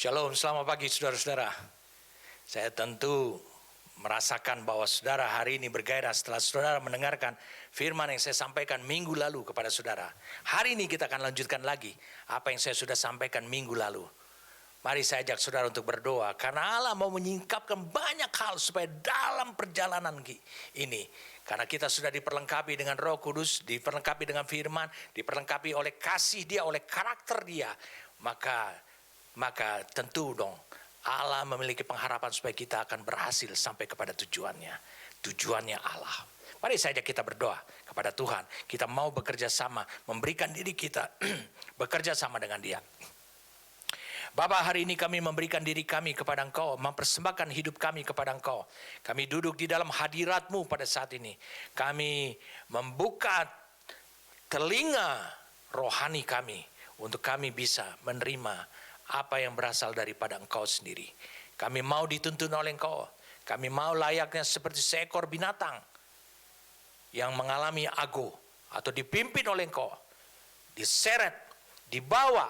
Shalom, selamat pagi saudara-saudara. Saya tentu merasakan bahwa saudara hari ini bergairah setelah saudara mendengarkan firman yang saya sampaikan minggu lalu kepada saudara. Hari ini kita akan lanjutkan lagi apa yang saya sudah sampaikan minggu lalu. Mari saya ajak saudara untuk berdoa, karena Allah mau menyingkapkan banyak hal supaya dalam perjalanan ini, karena kita sudah diperlengkapi dengan Roh Kudus, diperlengkapi dengan firman, diperlengkapi oleh kasih Dia, oleh karakter Dia, maka tentu dong Allah memiliki pengharapan supaya kita akan berhasil sampai kepada tujuannya Allah. Mari saja kita berdoa kepada Tuhan. Kita mau bekerja sama, memberikan diri kita bekerja sama dengan Dia. Bapa, hari ini kami memberikan diri kami kepada Engkau, mempersembahkan hidup kami kepada Engkau. Kami duduk di dalam hadirat-Mu pada saat ini. Kami membuka telinga rohani kami untuk kami bisa menerima apa yang berasal daripada Engkau sendiri. Kami mau dituntun oleh Engkau. Kami mau layaknya seperti seekor binatang yang mengalami ago atau dipimpin oleh Engkau, diseret, dibawa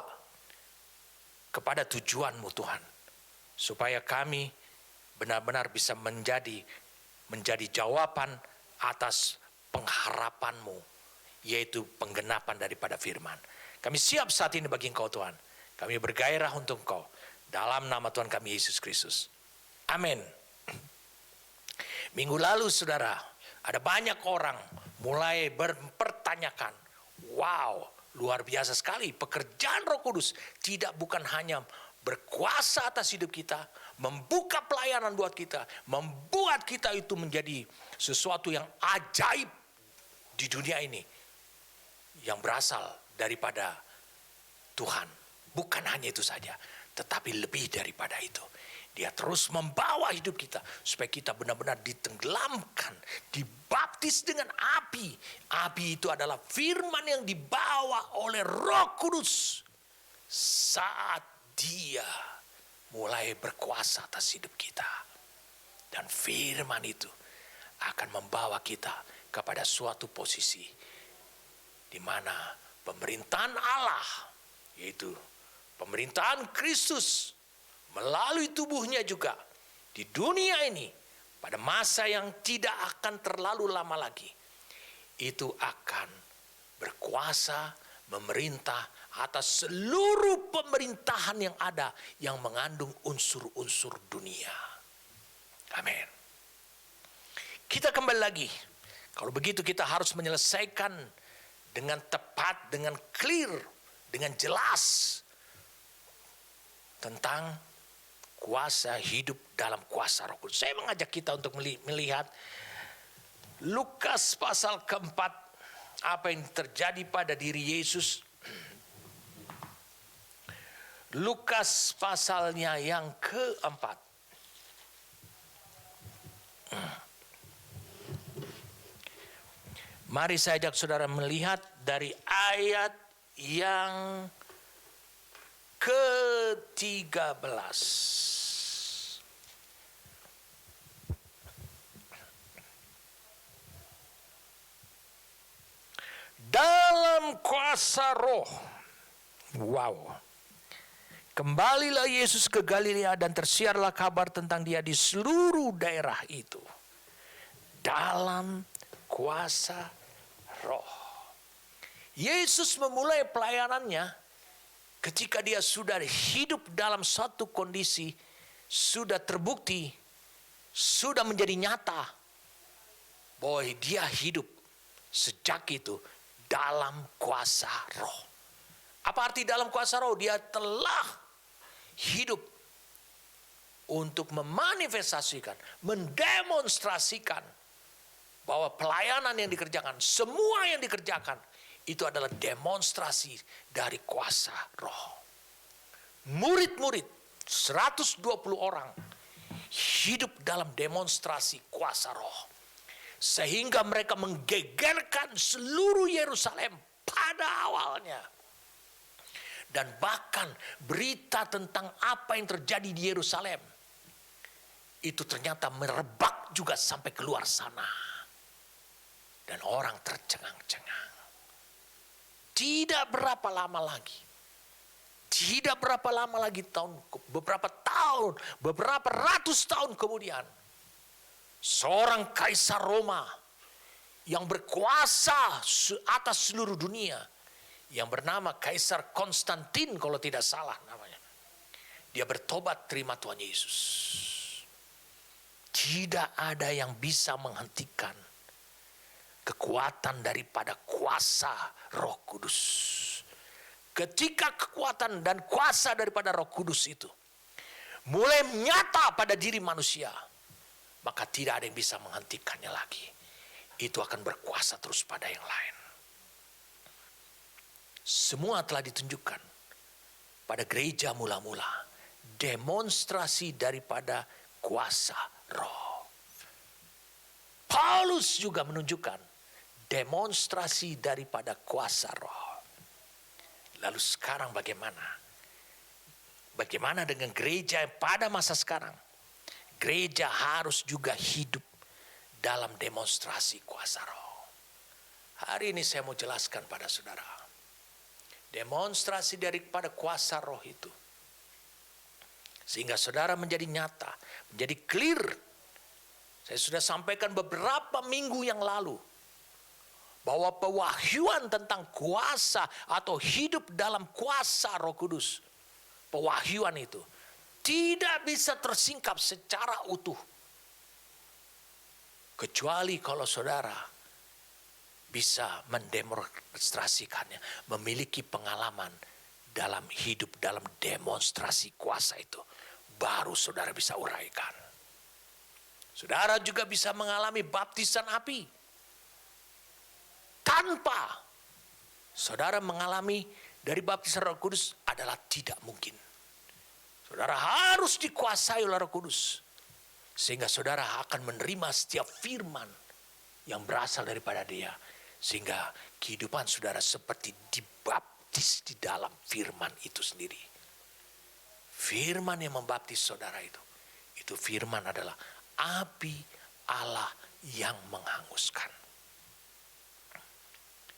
kepada tujuan-Mu Tuhan, supaya kami benar-benar bisa menjadi jawaban atas pengharapan-Mu, yaitu penggenapan daripada firman. Kami siap saat ini bagi Engkau Tuhan. Kami bergairah untuk Engkau dalam nama Tuhan kami Yesus Kristus. Amin. Minggu lalu saudara, ada banyak orang mulai mempertanyakan, wow, luar biasa sekali pekerjaan Roh Kudus bukan hanya berkuasa atas hidup kita, membuka pelayanan buat kita, membuat kita itu menjadi sesuatu yang ajaib di dunia ini yang berasal daripada Tuhan. Bukan hanya itu saja, tetapi lebih daripada itu. Dia terus membawa hidup kita supaya kita benar-benar ditenggelamkan, dibaptis dengan api. Api itu adalah firman yang dibawa oleh Roh Kudus saat Dia mulai berkuasa atas hidup kita. Dan firman itu akan membawa kita kepada suatu posisi di mana pemerintahan Allah, yaitu pemerintahan Kristus melalui tubuhnya juga di dunia ini pada masa yang tidak akan terlalu lama lagi, itu akan berkuasa memerintah atas seluruh pemerintahan yang ada yang mengandung unsur-unsur dunia. Amin. Kita kembali lagi. Kalau begitu kita harus menyelesaikan dengan tepat, dengan clear, dengan jelas tentang kuasa hidup dalam kuasa Roh Kudus. Saya mengajak kita untuk melihat Lukas pasal keempat, apa yang terjadi pada diri Yesus. Lukas pasalnya yang keempat. Mari saya ajak saudara melihat dari ayat yang ke-13. Dalam kuasa Roh. Wow. Kembalilah Yesus ke Galilea dan tersiarlah kabar tentang Dia di seluruh daerah itu. Dalam kuasa Roh. Yesus memulai pelayanannya ketika Dia sudah hidup dalam satu kondisi, sudah terbukti, sudah menjadi nyata bahwa Dia hidup sejak itu dalam kuasa Roh. Apa arti dalam kuasa Roh? Dia telah hidup untuk memanifestasikan, mendemonstrasikan bahwa pelayanan yang dikerjakan, semua yang dikerjakan, itu adalah demonstrasi dari kuasa Roh. Murid-murid 120 orang hidup dalam demonstrasi kuasa Roh, sehingga mereka menggegerkan seluruh Yerusalem pada awalnya. Dan bahkan berita tentang apa yang terjadi di Yerusalem itu ternyata merebak juga sampai keluar sana. Dan orang tercengang-cengang. Tidak berapa lama lagi Tidak berapa lama lagi beberapa ratus tahun kemudian, seorang kaisar Roma yang berkuasa atas seluruh dunia, yang bernama Kaisar Konstantin kalau tidak salah namanya, dia bertobat terima Tuhan Yesus. Tidak ada yang bisa menghentikan kekuatan daripada kuasa Roh Kudus. Ketika kekuatan dan kuasa daripada Roh Kudus itu mulai nyata pada diri manusia, maka tidak ada yang bisa menghentikannya lagi. Itu akan berkuasa terus pada yang lain. Semua telah ditunjukkan pada gereja mula-mula. Demonstrasi daripada kuasa Roh. Paulus juga menunjukkan demonstrasi daripada kuasa Roh. Lalu sekarang bagaimana? Bagaimana dengan gereja pada masa sekarang? Gereja harus juga hidup dalam demonstrasi kuasa Roh. Hari ini saya mau jelaskan pada saudara. Demonstrasi daripada kuasa Roh itu, sehingga saudara menjadi nyata, menjadi clear. Saya sudah sampaikan beberapa minggu yang lalu bahwa pewahyuan tentang kuasa atau hidup dalam kuasa Roh Kudus, pewahyuan itu tidak bisa tersingkap secara utuh kecuali kalau saudara bisa mendemonstrasikannya, memiliki pengalaman dalam hidup dalam demonstrasi kuasa itu, baru saudara bisa uraikan. Saudara juga bisa mengalami baptisan api. Tanpa saudara mengalami dari baptisan Roh Kudus adalah tidak mungkin. Saudara harus dikuasai oleh Roh Kudus, sehingga saudara akan menerima setiap firman yang berasal daripada Dia, sehingga kehidupan saudara seperti dibaptis di dalam firman itu sendiri. Firman yang membaptis saudara itu firman adalah api Allah yang menghanguskan.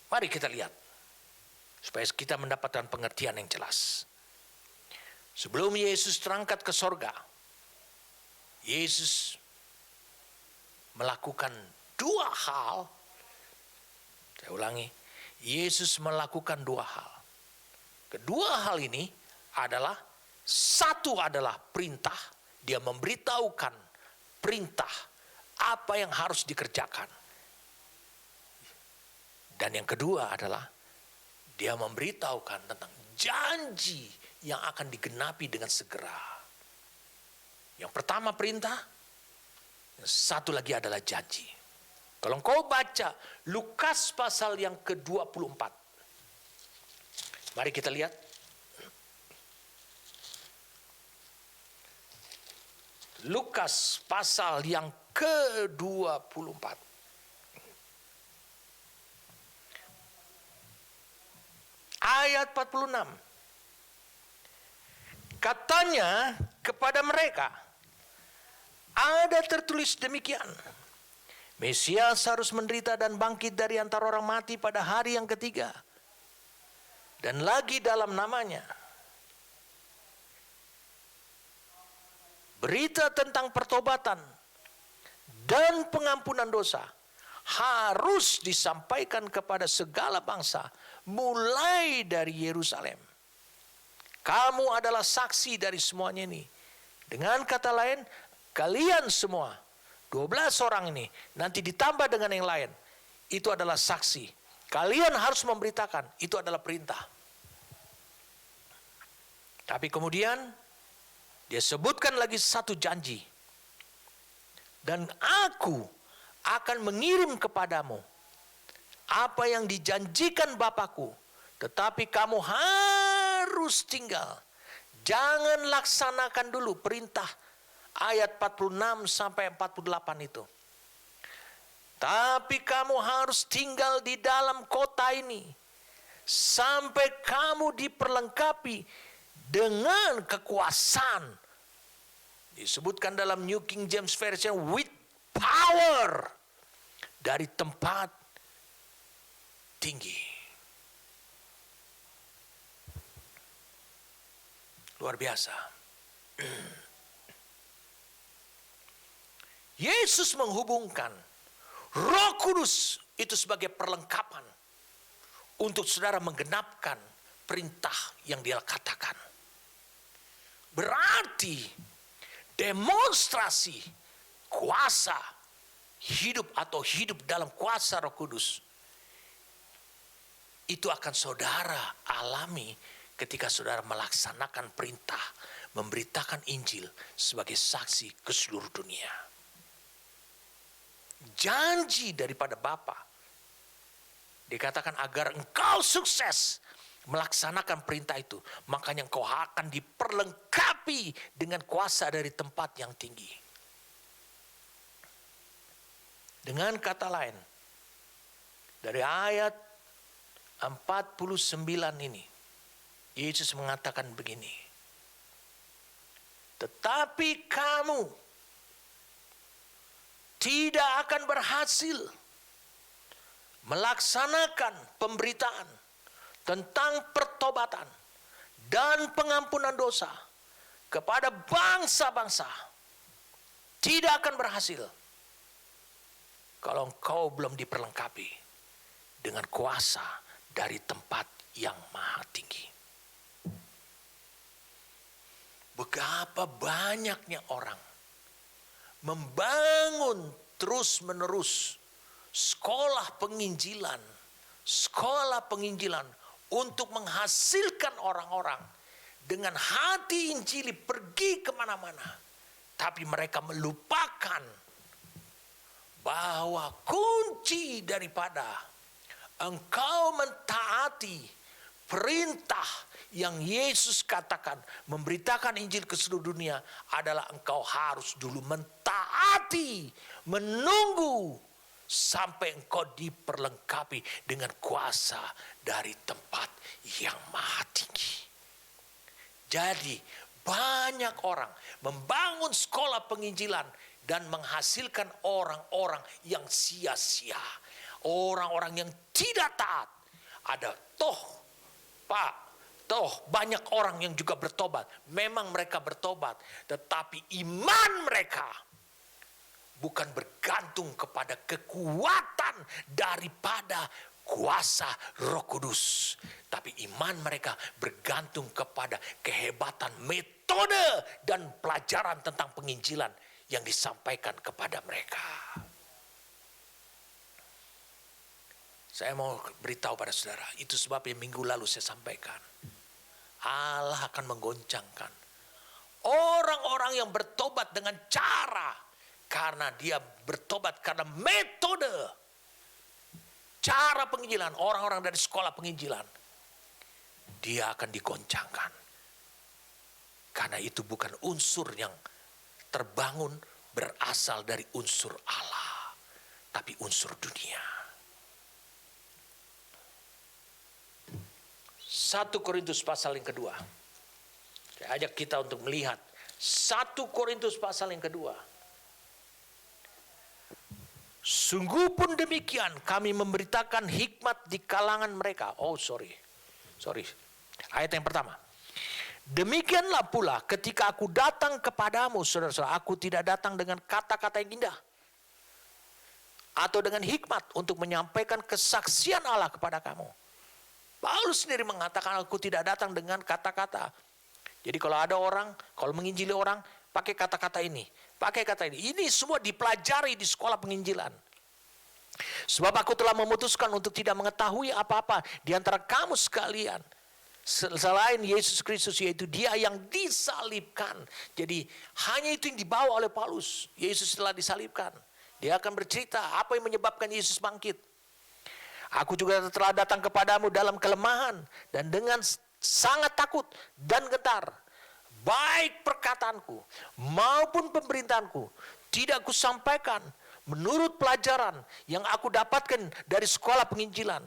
Mari kita lihat, supaya kita mendapatkan pengertian yang jelas. Sebelum Yesus terangkat ke sorga, Yesus melakukan dua hal. Saya ulangi, Yesus melakukan dua hal. Kedua hal ini adalah, satu adalah perintah. Dia memberitahukan perintah apa yang harus dikerjakan. Dan yang kedua adalah dia memberitahukan tentang janji yang akan digenapi dengan segera. Yang pertama perintah, yang satu lagi adalah janji. Kalau engkau baca Lukas pasal yang ke-24. Mari kita lihat. Lukas pasal yang ke-24. Ayat 46. Katanya kepada mereka, ada tertulis demikian, Mesias harus menderita dan bangkit dari antara orang mati pada hari yang ketiga. Dan lagi dalam namanya, berita tentang pertobatan dan pengampunan dosa harus disampaikan kepada segala bangsa, mulai dari Yerusalem. Kamu adalah saksi dari semuanya ini. Dengan kata lain, kalian semua 12 orang ini nanti ditambah dengan yang lain, itu adalah saksi. Kalian harus memberitakan, itu adalah perintah. Tapi kemudian dia sebutkan lagi satu janji. Dan aku akan mengirim kepadamu apa yang dijanjikan Bapakku, tetapi kamu harus tinggal. Jangan laksanakan dulu perintah ayat 46 sampai 48 itu. Tapi kamu harus tinggal di dalam kota ini sampai kamu diperlengkapi dengan kekuasaan. Disebutkan dalam New King James Version, with power, dari tempat tinggi. Luar biasa. Yesus menghubungkan Roh Kudus itu sebagai perlengkapan untuk saudara menggenapkan perintah yang dia katakan. Berarti demonstrasi kuasa hidup atau hidup dalam kuasa Roh Kudus itu akan saudara alami ketika saudara melaksanakan perintah, memberitakan Injil sebagai saksi ke seluruh dunia. Janji daripada Bapa dikatakan agar engkau sukses melaksanakan perintah itu, makanya engkau akan diperlengkapi dengan kuasa dari tempat yang tinggi. Dengan kata lain, dari ayat 49 ini, Yesus mengatakan begini, tetapi kamu tidak akan berhasil melaksanakan pemberitaan tentang pertobatan dan pengampunan dosa kepada bangsa-bangsa. Tidak akan berhasil kalau engkau belum diperlengkapi dengan kuasa dari tempat yang maha tinggi. Betapa banyaknya orang membangun terus-menerus sekolah penginjilan untuk menghasilkan orang-orang dengan hati Injili pergi kemana-mana. Tapi mereka melupakan bahwa kunci daripada engkau mentaati perintah yang Yesus katakan, memberitakan Injil ke seluruh dunia, adalah engkau harus dulu mentaati, menunggu sampai engkau diperlengkapi dengan kuasa dari tempat yang maha tinggi. Jadi banyak orang membangun sekolah penginjilan dan menghasilkan orang-orang yang sia-sia, orang-orang yang tidak taat. Ada banyak orang yang juga bertobat. Memang mereka bertobat, tetapi iman mereka bukan bergantung kepada kekuatan daripada kuasa Roh Kudus, tapi iman mereka bergantung kepada kehebatan metode dan pelajaran tentang penginjilan yang disampaikan kepada mereka. Saya mau beritahu pada saudara, itu sebabnya minggu lalu saya sampaikan, Allah akan menggoncangkan orang-orang yang bertobat dengan cara, karena dia bertobat karena metode, cara penginjilan, orang-orang dari sekolah penginjilan, dia akan digoncangkan. Karena itu bukan unsur yang terbangun berasal dari unsur Allah, tapi unsur dunia. 1 Korintus pasal yang kedua. Saya ajak kita untuk melihat 1 Korintus pasal yang kedua. Sungguh pun demikian kami memberitakan hikmat di kalangan mereka. Sorry. Ayat yang pertama. Demikianlah pula ketika aku datang kepadamu, saudara-saudara, aku tidak datang dengan kata-kata yang indah atau dengan hikmat untuk menyampaikan kesaksian Allah kepada kamu. Paulus sendiri mengatakan, aku tidak datang dengan kata-kata. Jadi kalau ada orang, kalau menginjili orang, pakai kata-kata ini, pakai kata ini. Ini semua dipelajari di sekolah penginjilan. Sebab aku telah memutuskan untuk tidak mengetahui apa-apa di antara kamu sekalian selain Yesus Kristus, yaitu Dia yang disalibkan. Jadi hanya itu yang dibawa oleh Paulus. Yesus telah disalibkan. Dia akan bercerita apa yang menyebabkan Yesus bangkit. Aku juga telah datang kepadamu dalam kelemahan dan dengan sangat takut dan gentar. Baik perkataanku maupun pemerintahanku tidak kusampaikan menurut pelajaran yang aku dapatkan dari sekolah penginjilan,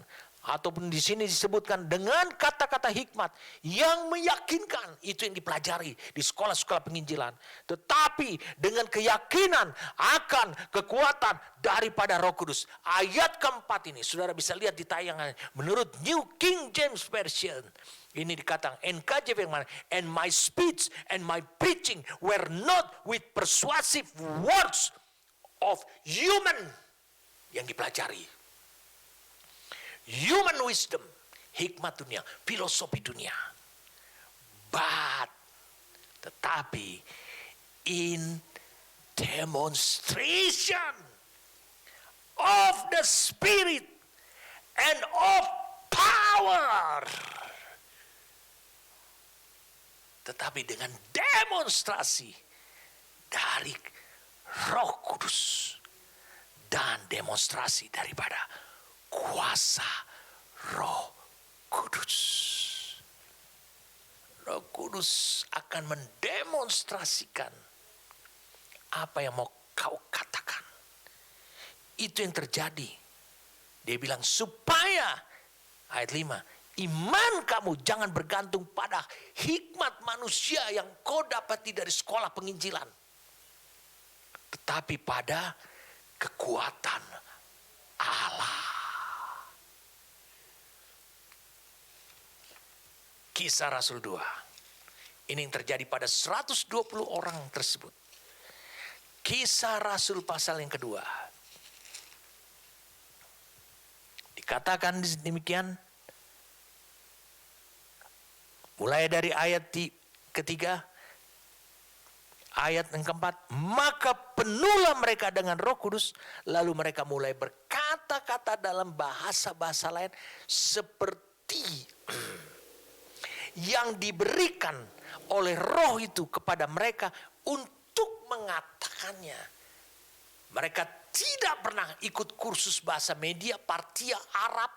ataupun di sini disebutkan dengan kata-kata hikmat yang meyakinkan. Itu yang dipelajari di sekolah-sekolah penginjilan. Tetapi dengan keyakinan akan kekuatan daripada Roh Kudus. Ayat keempat ini saudara bisa lihat di tayangan menurut New King James Version. Ini dikatakan NKJV yang mana? And my speech and my preaching were not with persuasive words of human yang dipelajari. Human wisdom, hikmat dunia, filosofi dunia. But, tetapi in demonstration of the Spirit and of power. Tetapi dengan demonstrasi dari Roh Kudus dan demonstrasi daripada kuasa Roh Kudus. Roh Kudus akan mendemonstrasikan apa yang mau kau katakan. Itu yang terjadi. Dia bilang supaya, ayat 5, iman kamu jangan bergantung pada hikmat manusia yang kau dapati dari sekolah penginjilan. Tetapi pada kekuatan Allah. Kisah Rasul 2. Ini yang terjadi pada 120 orang tersebut. Kisah Rasul pasal yang kedua. Dikatakan demikian. Mulai dari ayat ketiga, ayat yang keempat, maka penuhlah mereka dengan Roh Kudus, lalu mereka mulai berkata-kata dalam bahasa-bahasa lain seperti yang diberikan oleh Roh itu kepada mereka untuk mengatakannya. Mereka tidak pernah ikut kursus bahasa Media, Partia, Arab,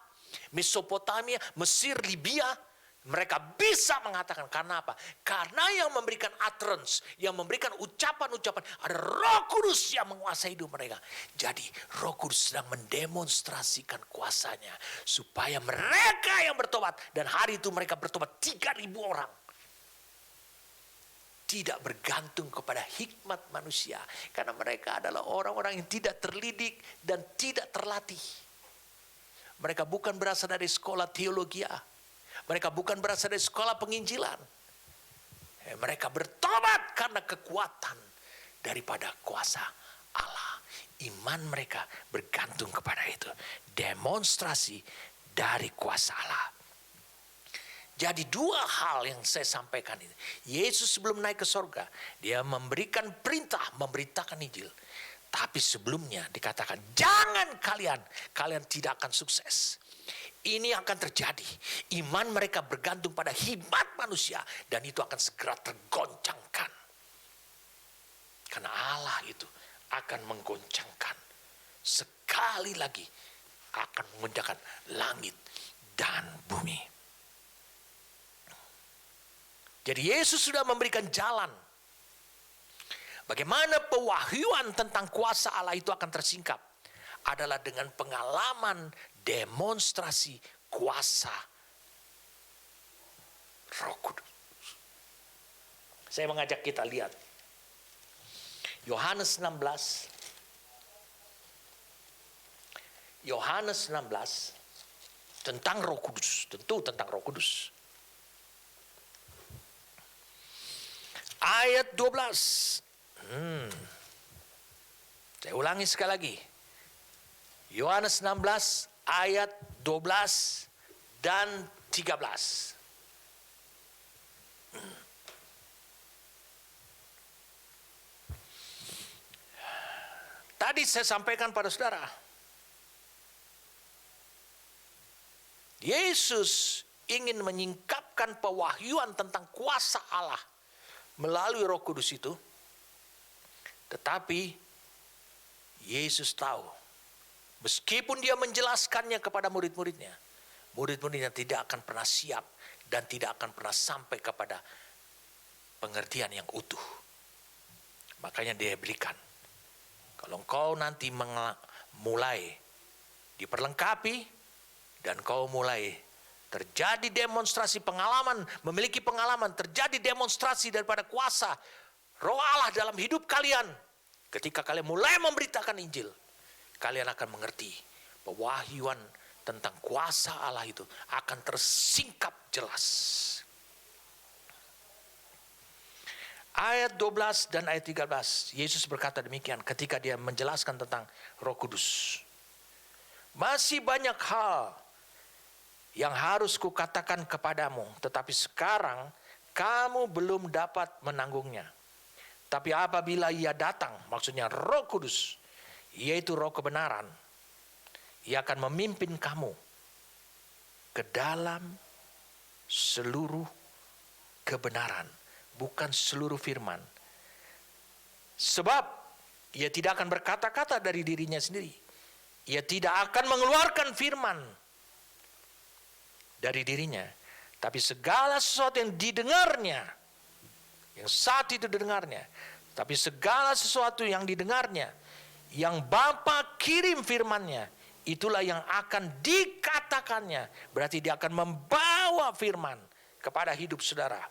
Mesopotamia, Mesir, Libya. Mereka bisa mengatakan karena apa? Karena yang memberikan utterance, yang memberikan ucapan-ucapan, ada Roh Kudus yang menguasai hidup mereka. Jadi Roh Kudus sedang mendemonstrasikan kuasanya supaya mereka yang bertobat, dan hari itu mereka bertobat 3.000 orang. Tidak bergantung kepada hikmat manusia, karena mereka adalah orang-orang yang tidak terdidik dan tidak terlatih. Mereka bukan berasal dari sekolah teologi. Mereka bukan berasal dari sekolah penginjilan. Mereka bertobat karena kekuatan daripada kuasa Allah. Iman mereka bergantung kepada itu. Demonstrasi dari kuasa Allah. Jadi dua hal yang saya sampaikan ini. Yesus sebelum naik ke sorga, dia memberikan perintah memberitakan Injil. Tapi sebelumnya dikatakan jangan kalian tidak akan sukses. Ini akan terjadi. Iman mereka bergantung pada hikmat manusia. Dan itu akan segera tergoncangkan. Karena Allah itu akan menggoncangkan. Sekali lagi akan mengoncangkan langit dan bumi. Jadi Yesus sudah memberikan jalan. Bagaimana pewahyuan tentang kuasa Allah itu akan tersingkap. Adalah dengan pengalaman demonstrasi kuasa Roh Kudus. Saya mengajak kita lihat Yohanes 16. Yohanes 16 tentang Roh Kudus, tentu tentang Roh Kudus. Ayat 12. Saya ulangi sekali lagi. Yohanes 16 ayat 12 dan 13. Tadi saya sampaikan pada saudara, Yesus ingin menyingkapkan pewahyuan tentang kuasa Allah melalui Roh Kudus itu. Tetapi Yesus tahu, meskipun dia menjelaskannya kepada murid-muridnya, murid-muridnya tidak akan pernah siap dan tidak akan pernah sampai kepada pengertian yang utuh. Makanya dia berikan. Kalau engkau nanti mulai diperlengkapi dan kau mulai terjadi demonstrasi pengalaman, memiliki pengalaman, terjadi demonstrasi daripada kuasa Roh Allah dalam hidup kalian. Ketika kalian mulai memberitakan Injil, kalian akan mengerti pewahyuan tentang kuasa Allah itu akan tersingkap jelas. Ayat 12 dan ayat 13, Yesus berkata demikian ketika dia menjelaskan tentang Roh Kudus. Masih banyak hal yang harus kukatakan kepadamu, tetapi sekarang kamu belum dapat menanggungnya. Tapi apabila ia datang, maksudnya Roh Kudus, yaitu Roh kebenaran, ia akan memimpin kamu ke dalam seluruh kebenaran, bukan seluruh firman. Sebab ia tidak akan berkata-kata dari dirinya sendiri. Ia tidak akan mengeluarkan firman dari dirinya, tapi segala sesuatu yang didengarnya, yang saat itu didengarnya, tapi segala sesuatu yang didengarnya, yang Bapa kirim firman-Nya, itulah yang akan dikatakannya. Berarti dia akan membawa firman kepada hidup saudara.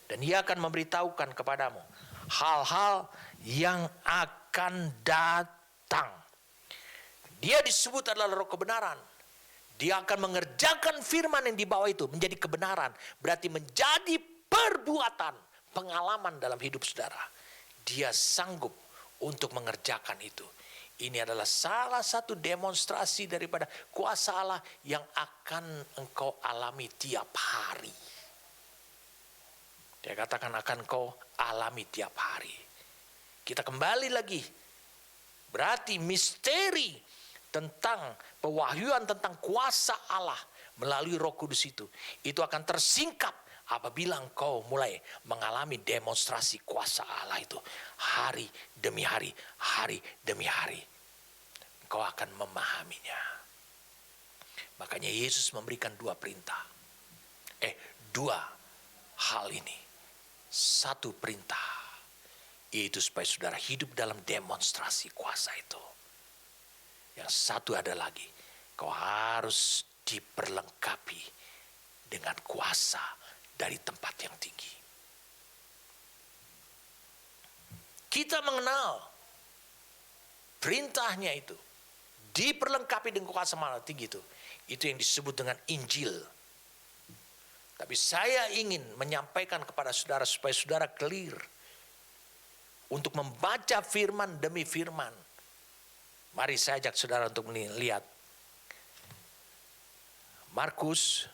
Dan ia akan memberitahukan kepadamu hal-hal yang akan datang. Dia disebut adalah Roh kebenaran. Dia akan mengerjakan firman yang dibawa itu menjadi kebenaran. Berarti menjadi perbuatan, pengalaman dalam hidup saudara. Dia sanggup untuk mengerjakan itu. Ini adalah salah satu demonstrasi daripada kuasa Allah yang akan engkau alami tiap hari. Dia katakan akan engkau alami tiap hari. Kita kembali lagi. Berarti misteri tentang pewahyuan tentang kuasa Allah melalui Roh Kudus itu akan tersingkap apabila engkau mulai mengalami demonstrasi kuasa Allah itu hari demi hari, hari demi hari. Engkau akan memahaminya. Makanya Yesus memberikan dua perintah. Dua hal ini. Satu perintah, yaitu supaya saudara hidup dalam demonstrasi kuasa itu. Yang satu ada lagi, kau harus diperlengkapi dengan kuasa dari tempat yang tinggi. Kita mengenal perintahnya itu, diperlengkapi dengan kuasa yang tinggi itu yang disebut dengan Injil. Tapi saya ingin menyampaikan kepada saudara supaya saudara clear untuk membaca firman demi firman. Mari saya ajak saudara untuk melihat Markus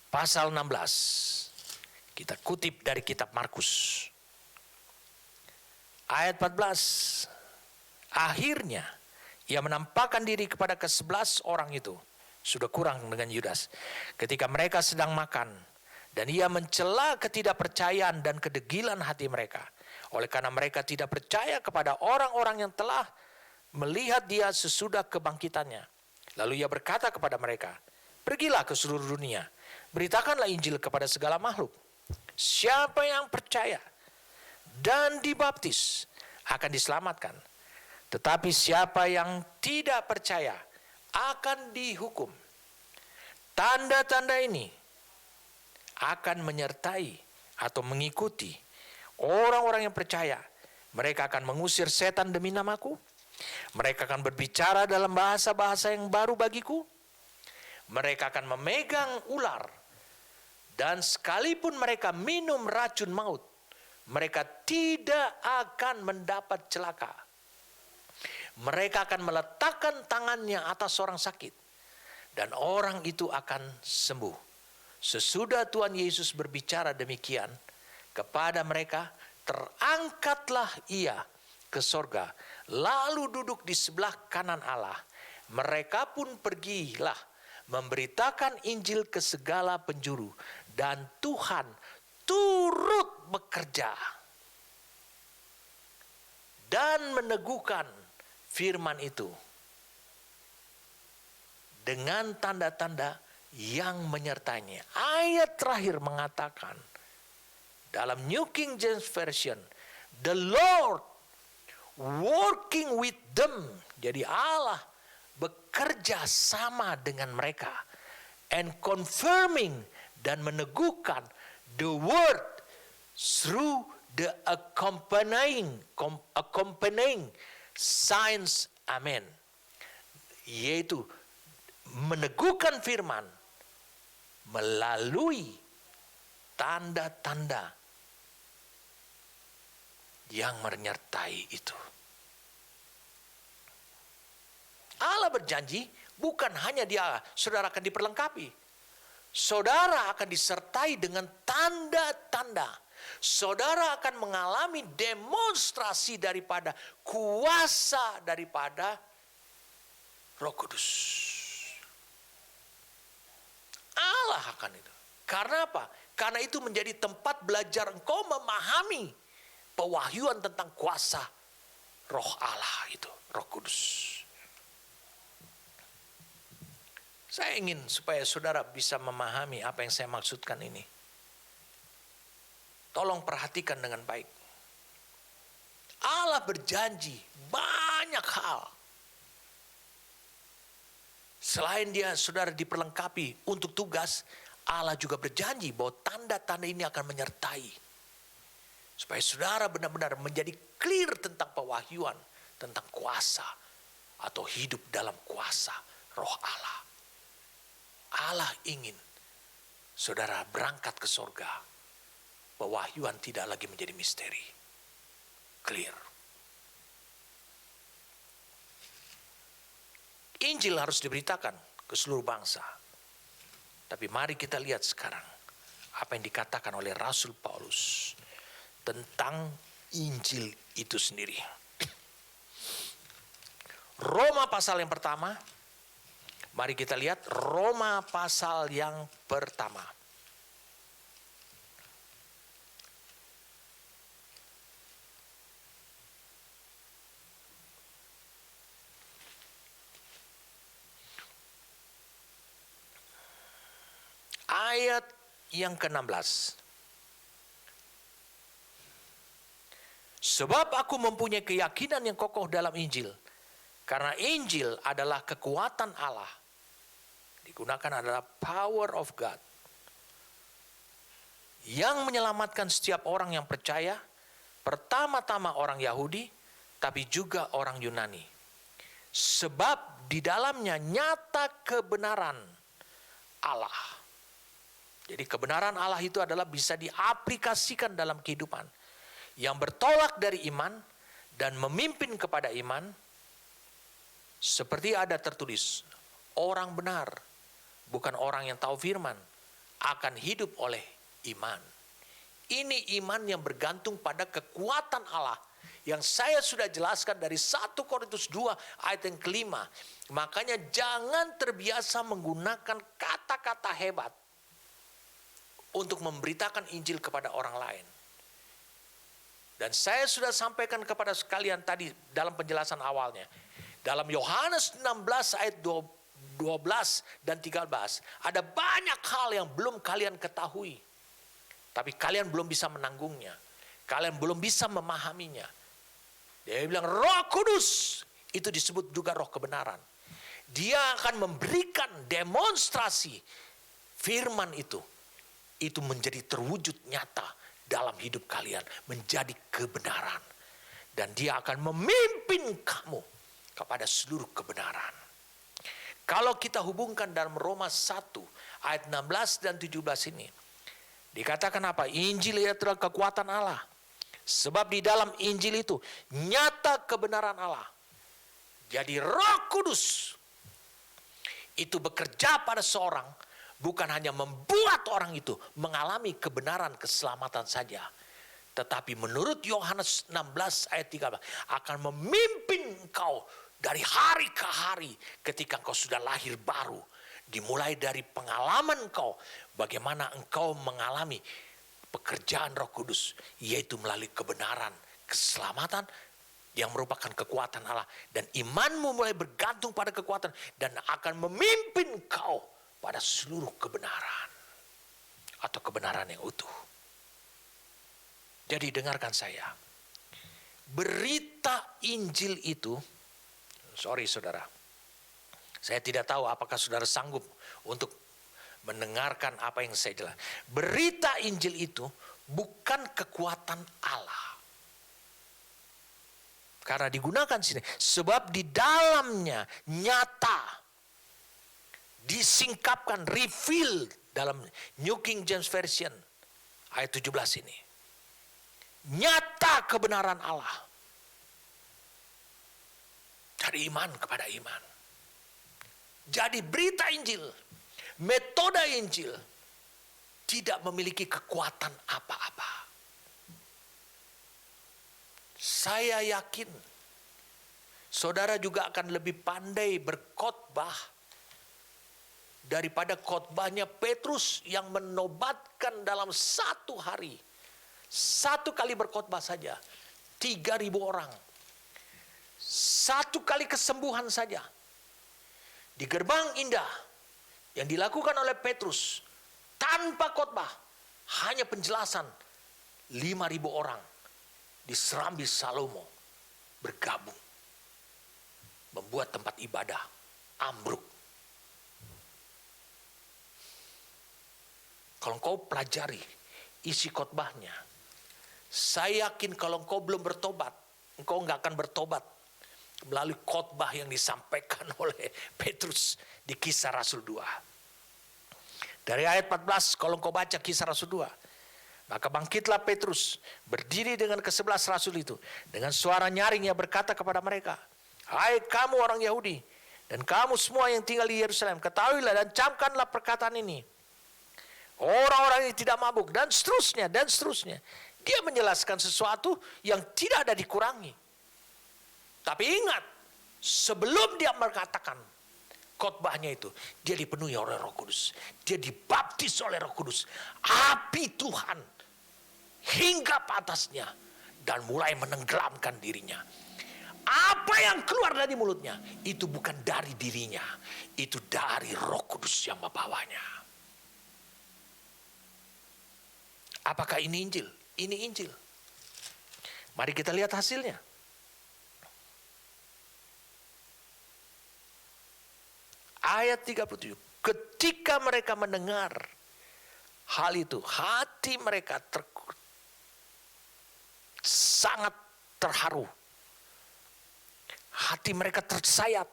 pasal 16. Kita kutip dari kitab Markus. Ayat 14. Akhirnya ia menampakkan diri kepada ke-11 orang itu. Sudah kurang dengan Yudas. Ketika mereka sedang makan. Dan ia mencela ketidakpercayaan dan kedegilan hati mereka. Oleh karena mereka tidak percaya kepada orang-orang yang telah melihat dia sesudah kebangkitannya. Lalu ia berkata kepada mereka, pergilah ke seluruh dunia. Beritakanlah Injil kepada segala makhluk. Siapa yang percaya dan dibaptis akan diselamatkan. Tetapi siapa yang tidak percaya akan dihukum. Tanda-tanda ini akan menyertai atau mengikuti orang-orang yang percaya. Mereka akan mengusir setan demi namaku. Mereka akan berbicara dalam bahasa-bahasa yang baru bagiku. Mereka akan memegang ular. Dan sekalipun mereka minum racun maut, mereka tidak akan mendapat celaka. Mereka akan meletakkan tangannya atas orang sakit. Dan orang itu akan sembuh. Sesudah Tuhan Yesus berbicara demikian kepada mereka, terangkatlah ia ke sorga, lalu duduk di sebelah kanan Allah. Mereka pun pergilah memberitakan Injil ke segala penjuru, dan Tuhan turut bekerja dan meneguhkan firman itu dengan tanda-tanda yang menyertainya. Ayat terakhir mengatakan dalam New King James Version, the Lord working with them. Jadi Allah bekerja sama dengan mereka and confirming dan meneguhkan the word through the accompanying signs, amen, yaitu meneguhkan firman melalui tanda-tanda yang menyertai itu. Allah berjanji bukan hanya saudara akan diperlengkapi. Saudara akan disertai dengan tanda-tanda. Saudara akan mengalami demonstrasi daripada kuasa daripada Roh Kudus. Allah akan itu. Karena apa? Karena itu menjadi tempat belajar engkau memahami pewahyuan tentang kuasa Roh Allah itu, Roh Kudus. Saya ingin supaya saudara bisa memahami apa yang saya maksudkan ini. Tolong perhatikan dengan baik. Allah berjanji banyak hal. Selain saudara diperlengkapi untuk tugas, Allah juga berjanji bahwa tanda-tanda ini akan menyertai. Supaya saudara benar-benar menjadi clear tentang pewahyuan, tentang kuasa atau hidup dalam kuasa Roh Allah. Allah ingin saudara berangkat ke sorga. Pewahyuan tidak lagi menjadi misteri. Clear. Injil harus diberitakan ke seluruh bangsa. Tapi mari kita lihat sekarang apa yang dikatakan oleh Rasul Paulus tentang Injil itu sendiri. Roma pasal yang pertama. Mari kita lihat Roma pasal yang pertama. Ayat yang ke-16. Sebab aku mempunyai keyakinan yang kokoh dalam Injil. Karena Injil adalah kekuatan Allah. Digunakan adalah power of God. Yang menyelamatkan setiap orang yang percaya. Pertama-tama orang Yahudi, tapi juga orang Yunani. Sebab di dalamnya nyata kebenaran Allah. Jadi kebenaran Allah itu adalah bisa diaplikasikan dalam kehidupan. Yang bertolak dari iman dan memimpin kepada iman. Seperti ada tertulis, orang benar, bukan orang yang tahu firman, akan hidup oleh iman. Ini iman yang bergantung pada kekuatan Allah. Yang saya sudah jelaskan dari 1 Korintus 2 ayat yang ke-5. Makanya jangan terbiasa menggunakan kata-kata hebat untuk memberitakan Injil kepada orang lain. Dan saya sudah sampaikan kepada sekalian tadi dalam penjelasan awalnya. Dalam Yohanes 16 ayat 12 dan 13. Ada banyak hal yang belum kalian ketahui. Tapi kalian belum bisa menanggungnya. Kalian belum bisa memahaminya. Dia bilang Roh Kudus. Itu disebut juga roh kebenaran. Dia akan memberikan demonstrasi firman itu. Itu menjadi terwujud nyata dalam hidup kalian. Menjadi kebenaran. Dan dia akan memimpin kamu kepada seluruh kebenaran. Kalau kita hubungkan dalam Roma 1 ayat 16 dan 17 ini. Dikatakan apa? Injil itu adalah kekuatan Allah. Sebab di dalam Injil itu nyata kebenaran Allah. Jadi Roh Kudus itu bekerja pada seorang. Bukan hanya membuat orang itu mengalami kebenaran keselamatan saja. Tetapi menurut Yohanes 16 ayat 13 akan memimpin engkau dari hari ke hari ketika engkau sudah lahir baru. Dimulai dari pengalaman engkau bagaimana engkau mengalami pekerjaan Roh Kudus. Yaitu melalui kebenaran, keselamatan yang merupakan kekuatan Allah. Dan imanmu mulai bergantung pada kekuatan dan akan memimpin engkau pada seluruh kebenaran. Atau kebenaran yang utuh. Jadi dengarkan saya. Berita Injil itu, sorry saudara, saya tidak tahu apakah saudara sanggup untuk mendengarkan apa yang saya jelaskan. Berita Injil itu bukan kekuatan Allah. Karena digunakan sini, sebab di dalamnya nyata disingkapkan, reveal dalam New King James Version ayat 17 ini. Nyata kebenaran Allah. Dari iman kepada iman. Jadi berita Injil, metode Injil tidak memiliki kekuatan apa-apa. Saya yakin saudara juga akan lebih pandai berkhotbah daripada khotbahnya Petrus yang menobatkan dalam satu hari. Satu kali berkhotbah saja 3.000 orang. Satu kali kesembuhan saja. Di gerbang indah yang dilakukan oleh Petrus tanpa khotbah, hanya penjelasan, 5.000 orang di Serambi Salomo bergabung, membuat tempat ibadah ambruk. Kalau engkau pelajari isi khotbahnya, saya yakin kalau engkau belum bertobat, engkau nggak akan bertobat melalui khotbah yang disampaikan oleh Petrus di Kisah Rasul 2. Dari ayat 14, kalau engkau baca Kisah Rasul 2, maka bangkitlah Petrus, berdiri dengan ke-11 rasul itu. Dengan suara nyaring ia berkata kepada mereka, hai kamu orang Yahudi, dan kamu semua yang tinggal di Yerusalem, ketahuilah dan camkanlah perkataan ini. Orang-orang ini tidak mabuk, dan seterusnya, dan seterusnya. Dia menjelaskan sesuatu yang tidak ada dikurangi. Tapi ingat, sebelum dia mengatakan khotbahnya itu, dia dipenuhi oleh Roh Kudus. Dia dibaptis oleh Roh Kudus. Api Tuhan hinggap atasnya dan mulai menenggelamkan dirinya. Apa yang keluar dari mulutnya itu bukan dari dirinya, itu dari Roh Kudus yang membawanya. Apakah ini Injil? Ini Injil. Mari kita lihat hasilnya. Ayat 37. Ketika mereka mendengar hal itu, hati mereka sangat terharu. Hati mereka tersayat.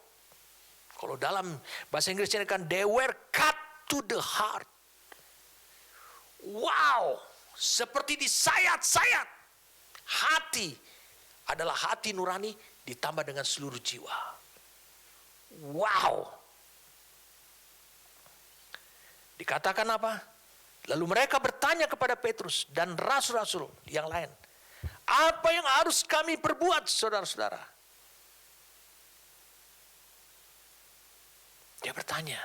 Kalau dalam bahasa Inggrisnya kan they were cut to the heart. Wow, seperti disayat-sayat. Hati adalah hati nurani ditambah dengan seluruh jiwa. Wow. Dikatakan apa? Lalu mereka bertanya kepada Petrus dan rasul-rasul yang lain. Apa yang harus kami perbuat, saudara-saudara? Dia bertanya,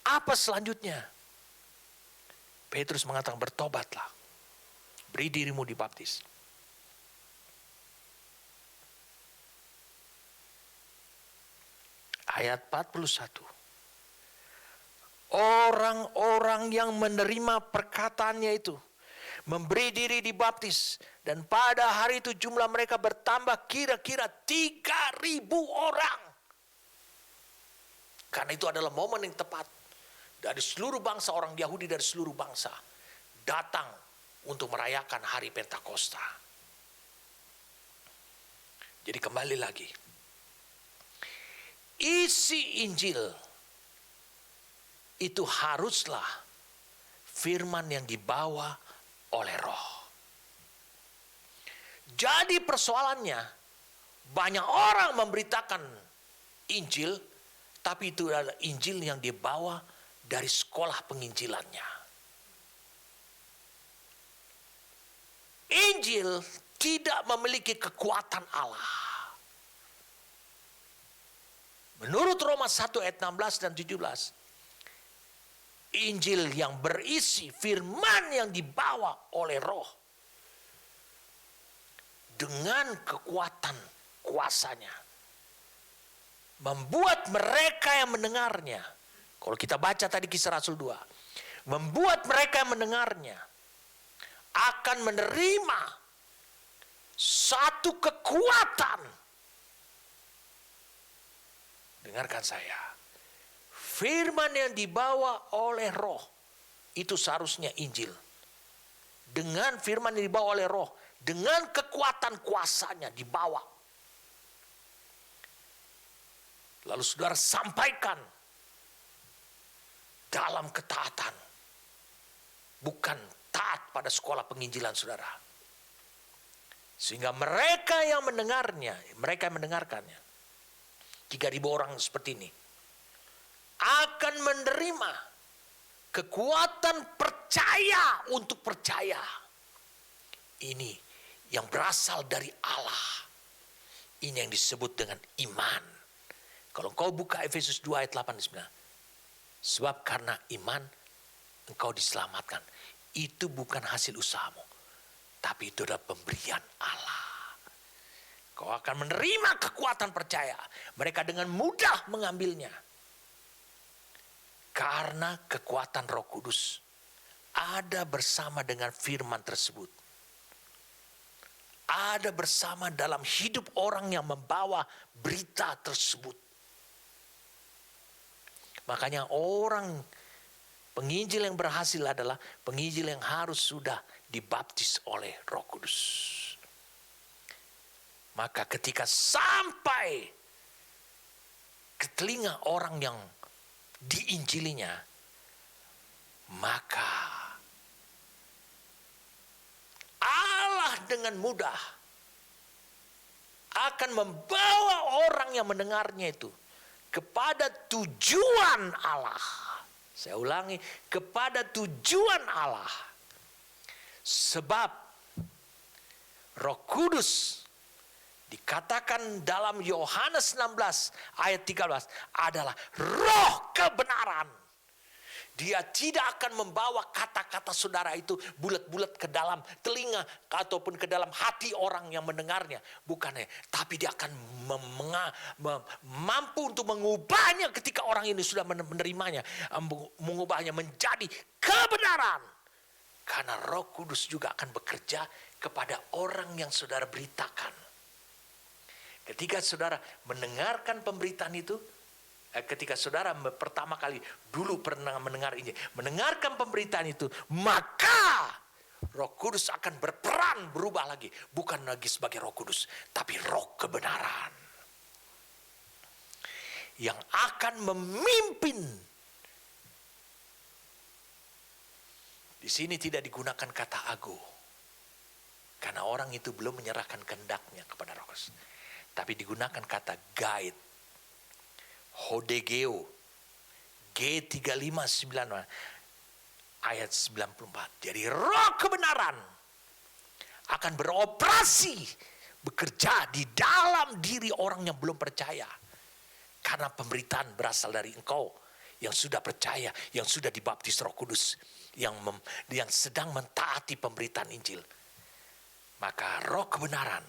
apa selanjutnya? Petrus mengatakan, bertobatlah. Beri dirimu dibaptis. Ayat 41. Orang-orang yang menerima perkataannya itu memberi diri dibaptis, dan pada hari itu jumlah mereka bertambah kira-kira 3.000 orang. Karena itu adalah momen yang tepat dari seluruh bangsa, orang Yahudi dari seluruh bangsa datang untuk merayakan hari Pentakosta. Jadi kembali lagi, isi Injil itu haruslah firman yang dibawa oleh Roh. Jadi persoalannya, banyak orang memberitakan Injil, tapi itu adalah Injil yang dibawa dari sekolah penginjilannya. Injil tidak memiliki kekuatan Allah. Menurut Roma 1 ayat 16 dan 17, Injil yang berisi firman yang dibawa oleh Roh dengan kekuatan kuasanya membuat mereka yang mendengarnya, kalau kita baca tadi Kisah Rasul 2, membuat mereka yang mendengarnya akan menerima satu kekuatan. Dengarkan saya. Firman yang dibawa oleh Roh itu seharusnya Injil. dengan firman yang dibawa oleh Roh, dengan kekuatan kuasanya dibawa. Lalu saudara sampaikan dalam ketaatan. Bukan taat pada sekolah penginjilan saudara. Sehingga mereka yang mendengarkannya, 3.000 orang seperti ini, akan menerima kekuatan percaya untuk percaya. Ini yang berasal dari Allah. Ini yang disebut dengan iman. Kalau kau buka Efesus 2 ayat 8-9. Sebab karena iman engkau diselamatkan. Itu bukan hasil usahamu. Tapi itu adalah pemberian Allah. Kau akan menerima kekuatan percaya. Mereka dengan mudah mengambilnya. Karena kekuatan Roh Kudus ada bersama dengan firman tersebut. Ada bersama dalam hidup orang yang membawa berita tersebut. Makanya orang penginjil yang berhasil adalah penginjil yang harus sudah dibaptis oleh Roh Kudus. Maka ketika sampai ke telinga orang yang diinjilinya, maka Allah dengan mudah akan membawa orang yang mendengarnya itu kepada tujuan Allah. Saya ulangi, kepada tujuan Allah. Sebab Roh Kudus dikatakan dalam Yohanes 16 ayat 13 adalah roh kebenaran. Dia tidak akan membawa kata-kata saudara itu bulat-bulat ke dalam telinga ataupun ke dalam hati orang yang mendengarnya. Bukannya, tapi dia akan mampu untuk mengubahnya ketika orang ini sudah menerimanya. Mengubahnya menjadi kebenaran. Karena Roh Kudus juga akan bekerja kepada orang yang saudara beritakan. Ketika saudara mendengarkan pemberitaan itu, ketika saudara pertama kali dulu pernah mendengar Injil, mendengarkan pemberitaan itu, maka Roh Kudus akan berperan berubah lagi. Bukan lagi sebagai Roh Kudus, tapi Roh kebenaran. Yang akan memimpin. Di sini tidak digunakan kata ago. Karena orang itu belum menyerahkan kehendaknya kepada Roh Kudus. Tapi digunakan kata guide. Hodegeo. G359 ayat 94. Jadi roh kebenaran akan beroperasi, bekerja di dalam diri orang yang belum percaya. Karena pemberitaan berasal dari engkau yang sudah percaya, yang sudah dibaptis Roh Kudus, yang sedang mentaati pemberitaan Injil. Maka roh kebenaran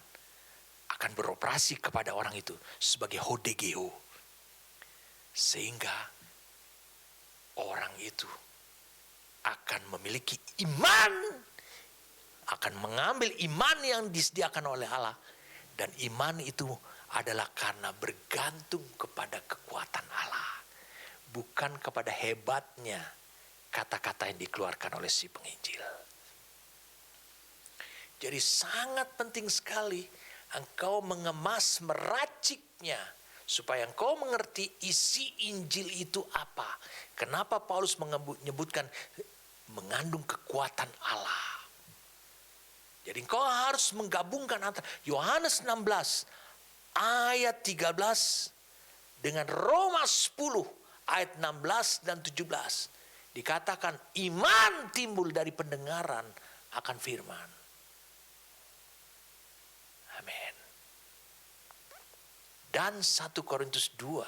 akan beroperasi kepada orang itu sebagai hodegeo. Sehingga orang itu akan memiliki iman, akan mengambil iman yang disediakan oleh Allah. Dan iman itu adalah karena bergantung kepada kekuatan Allah. Bukan kepada hebatnya kata-kata yang dikeluarkan oleh si penginjil. Jadi sangat penting sekali engkau mengemas, meraciknya, supaya engkau mengerti isi Injil itu apa. Kenapa Paulus menyebutkan mengandung kekuatan Allah. Jadi engkau harus menggabungkan antara Yohanes 16 ayat 13 dengan Roma 10 ayat 16 dan 17. Dikatakan iman timbul dari pendengaran akan firman. Amin. Dan 1 Korintus 2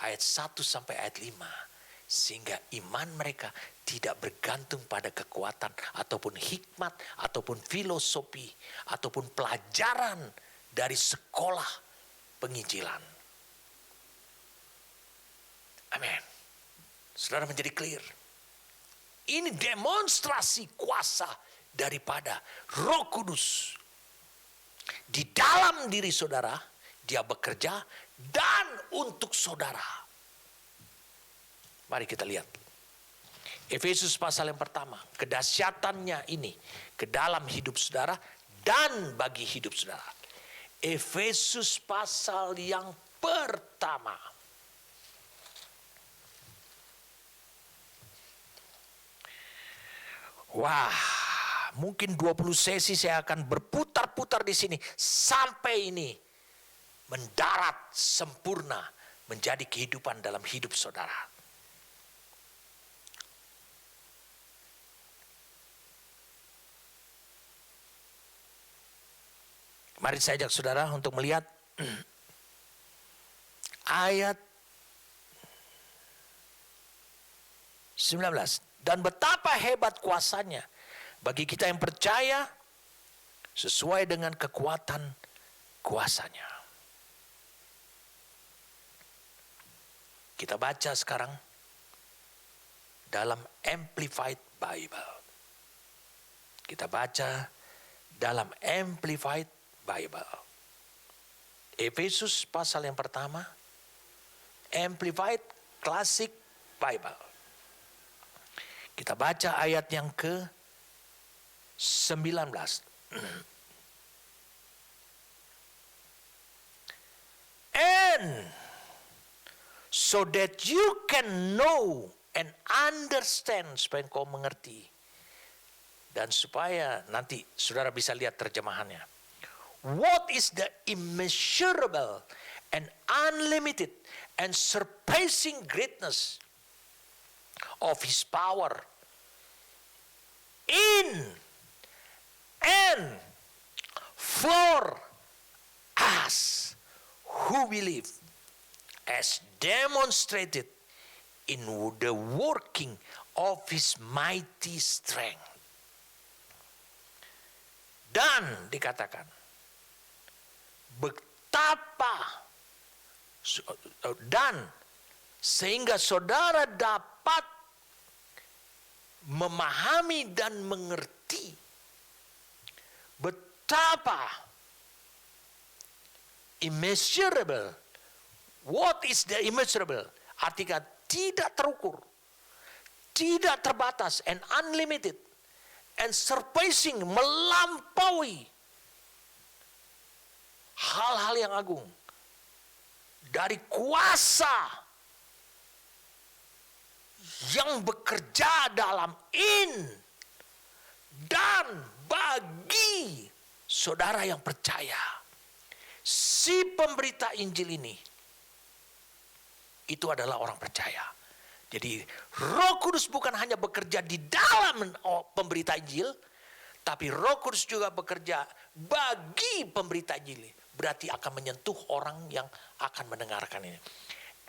ayat 1 sampai ayat 5. Sehingga iman mereka tidak bergantung pada kekuatan ataupun hikmat ataupun filosofi ataupun pelajaran dari sekolah penginjilan. Amin. Saudara menjadi clear. Ini demonstrasi kuasa daripada Roh Kudus. Di dalam diri saudara, dia bekerja dan untuk saudara. Mari kita lihat. Efesus pasal yang pertama, kedahsyatannya ini ke dalam hidup saudara dan bagi hidup saudara. Efesus pasal yang pertama. Wah, mungkin 20 sesi saya akan berputar-putar di sini sampai ini mendarat sempurna menjadi kehidupan dalam hidup saudara. Mari saya ajak saudara untuk melihat ayat 19. Dan betapa hebat kuasanya bagi kita yang percaya sesuai dengan kekuatan kuasanya. Kita baca sekarang dalam Amplified Bible. Kita baca dalam Amplified Bible. Efesus pasal yang pertama, Amplified Classic Bible. Kita baca ayat yang ke-19. And so that you can know and understand, supaya engkau mengerti. Dan supaya nanti saudara bisa lihat terjemahannya. What is the immeasurable and unlimited and surpassing greatness of His power in and for us who believe, as demonstrated in the working of His mighty strength. Dan dikatakan betapa dan sehingga saudara dapat memahami dan mengerti betapa immeasurable. What is the immeasurable? Artinya tidak terukur, tidak terbatas, and unlimited, and surpassing, melampaui hal-hal yang agung dari kuasa yang bekerja dalam dan bagi saudara yang percaya. Si pemberita Injil ini itu adalah orang percaya. Jadi Roh Kudus bukan hanya bekerja di dalam pemberita Injil, tapi Roh Kudus juga bekerja bagi pemberita Injil. Berarti akan menyentuh orang yang akan mendengarkan ini.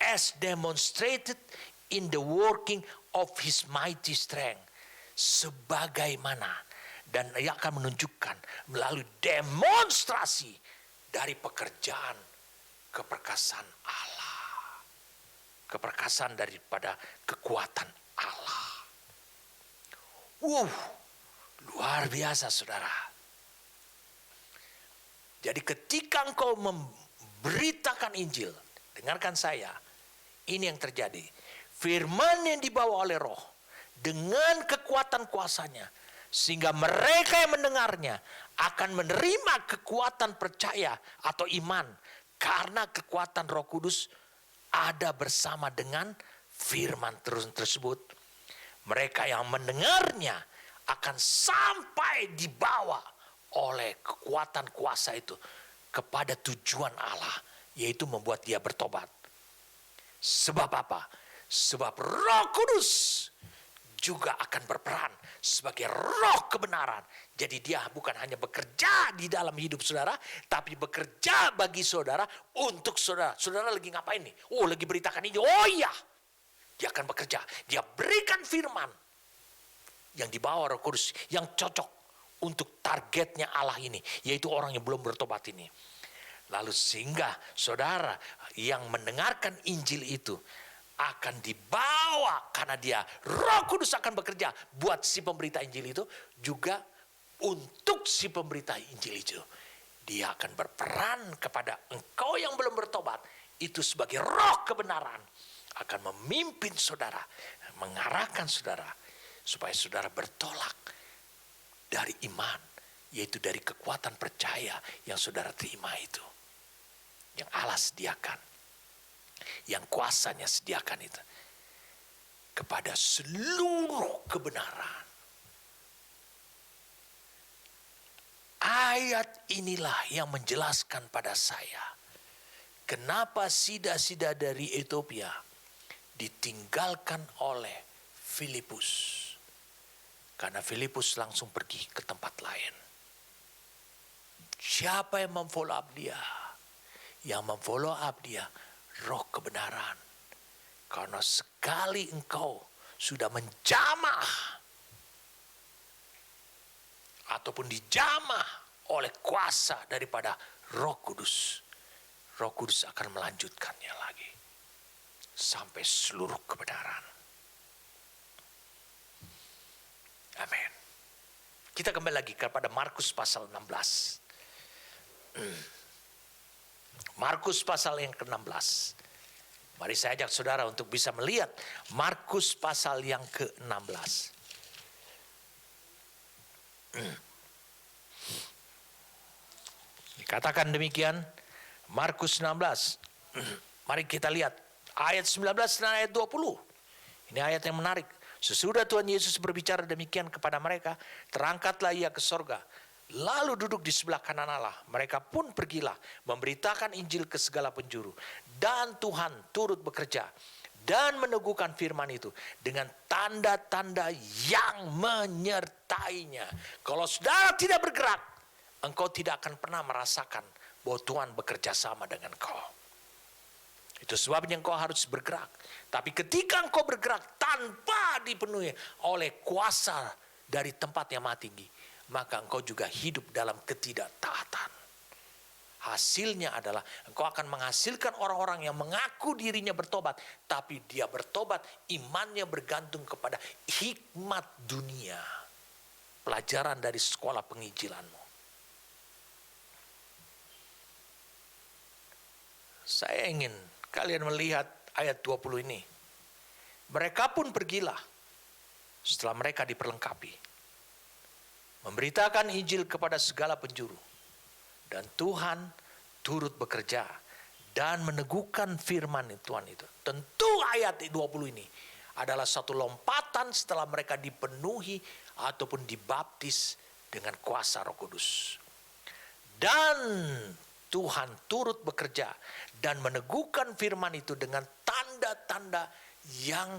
As demonstrated in the working of His mighty strength. Sebagaimana, dan ia akan menunjukkan melalui demonstrasi dari pekerjaan keperkasaan Allah. Keperkasaan daripada kekuatan Allah. Luar biasa saudara. Jadi ketika engkau memberitakan Injil, dengarkan saya, ini yang terjadi. Firman yang dibawa oleh Roh dengan kekuatan kuasanya, sehingga mereka yang mendengarnya akan menerima kekuatan percaya atau iman, karena kekuatan Roh Kudus ada bersama dengan firman tersebut. Mereka yang mendengarnya akan sampai dibawa oleh kekuatan kuasa itu kepada tujuan Allah, yaitu membuat dia bertobat. Sebab apa? Sebab Roh Kudus juga akan berperan sebagai roh kebenaran. Jadi dia bukan hanya bekerja di dalam hidup saudara, tapi bekerja bagi saudara, untuk saudara. Saudara lagi ngapain nih? Oh, lagi beritakan ini. Oh iya, dia akan bekerja. Dia berikan firman yang dibawa Roh Kudus, yang cocok untuk targetnya Allah ini, yaitu orang yang belum bertobat ini. Lalu sehingga saudara yang mendengarkan Injil itu akan dibawa, karena dia Roh Kudus akan bekerja buat si pemberita Injil itu, juga untuk si pemberita Injil itu. Dia akan berperan kepada engkau yang belum bertobat itu sebagai roh kebenaran, akan memimpin saudara, mengarahkan saudara. supaya saudara bertolak dari iman, yaitu dari kekuatan percaya yang saudara terima itu, yang Allah sediakan, yang kuasanya sediakan itu, kepada seluruh kebenaran. Ayat inilah yang menjelaskan pada saya kenapa sida-sida dari Ethiopia ditinggalkan oleh Filipus. Karena Filipus langsung pergi ke tempat lain. Siapa yang memfollow up dia? Yang memfollow up dia roh kebenaran. Karena sekali engkau sudah menjamah ataupun dijamah oleh kuasa daripada Roh Kudus, Roh Kudus akan melanjutkannya lagi sampai seluruh kebenaran. Amin. Kita kembali lagi kepada Markus pasal 16. Markus pasal yang ke-16. Mari saya ajak saudara untuk bisa melihat Markus pasal yang ke-16. Dikatakan demikian, Markus 16. Mari kita lihat ayat 19 dan ayat 20. Ini ayat yang menarik. Sesudah Tuhan Yesus berbicara demikian kepada mereka, terangkatlah ia ke sorga, lalu duduk di sebelah kanan Allah. Mereka pun pergilah memberitakan Injil ke segala penjuru. Dan Tuhan turut bekerja dan meneguhkan firman itu dengan tanda-tanda yang menyertainya. Kalau saudara tidak bergerak, engkau tidak akan pernah merasakan bahwa Tuhan bekerja sama dengan engkau. Itu sebabnya engkau harus bergerak. Tapi ketika engkau bergerak tanpa dipenuhi oleh kuasa dari tempat yang maha tinggi, maka engkau juga hidup dalam ketidaktaatan. Hasilnya adalah engkau akan menghasilkan orang-orang yang mengaku dirinya bertobat, tapi dia bertobat, imannya bergantung kepada hikmat dunia. Pelajaran dari sekolah penginjilanmu. Saya ingin kalian melihat ayat 20 ini. Mereka pun pergilah setelah mereka diperlengkapi, memberitakan Injil kepada segala penjuru. Dan Tuhan turut bekerja dan meneguhkan firman Tuhan itu. Tentu ayat 20 ini adalah satu lompatan setelah mereka dipenuhi ataupun dibaptis dengan kuasa Roh Kudus. Dan Tuhan turut bekerja dan meneguhkan firman itu dengan tanda-tanda yang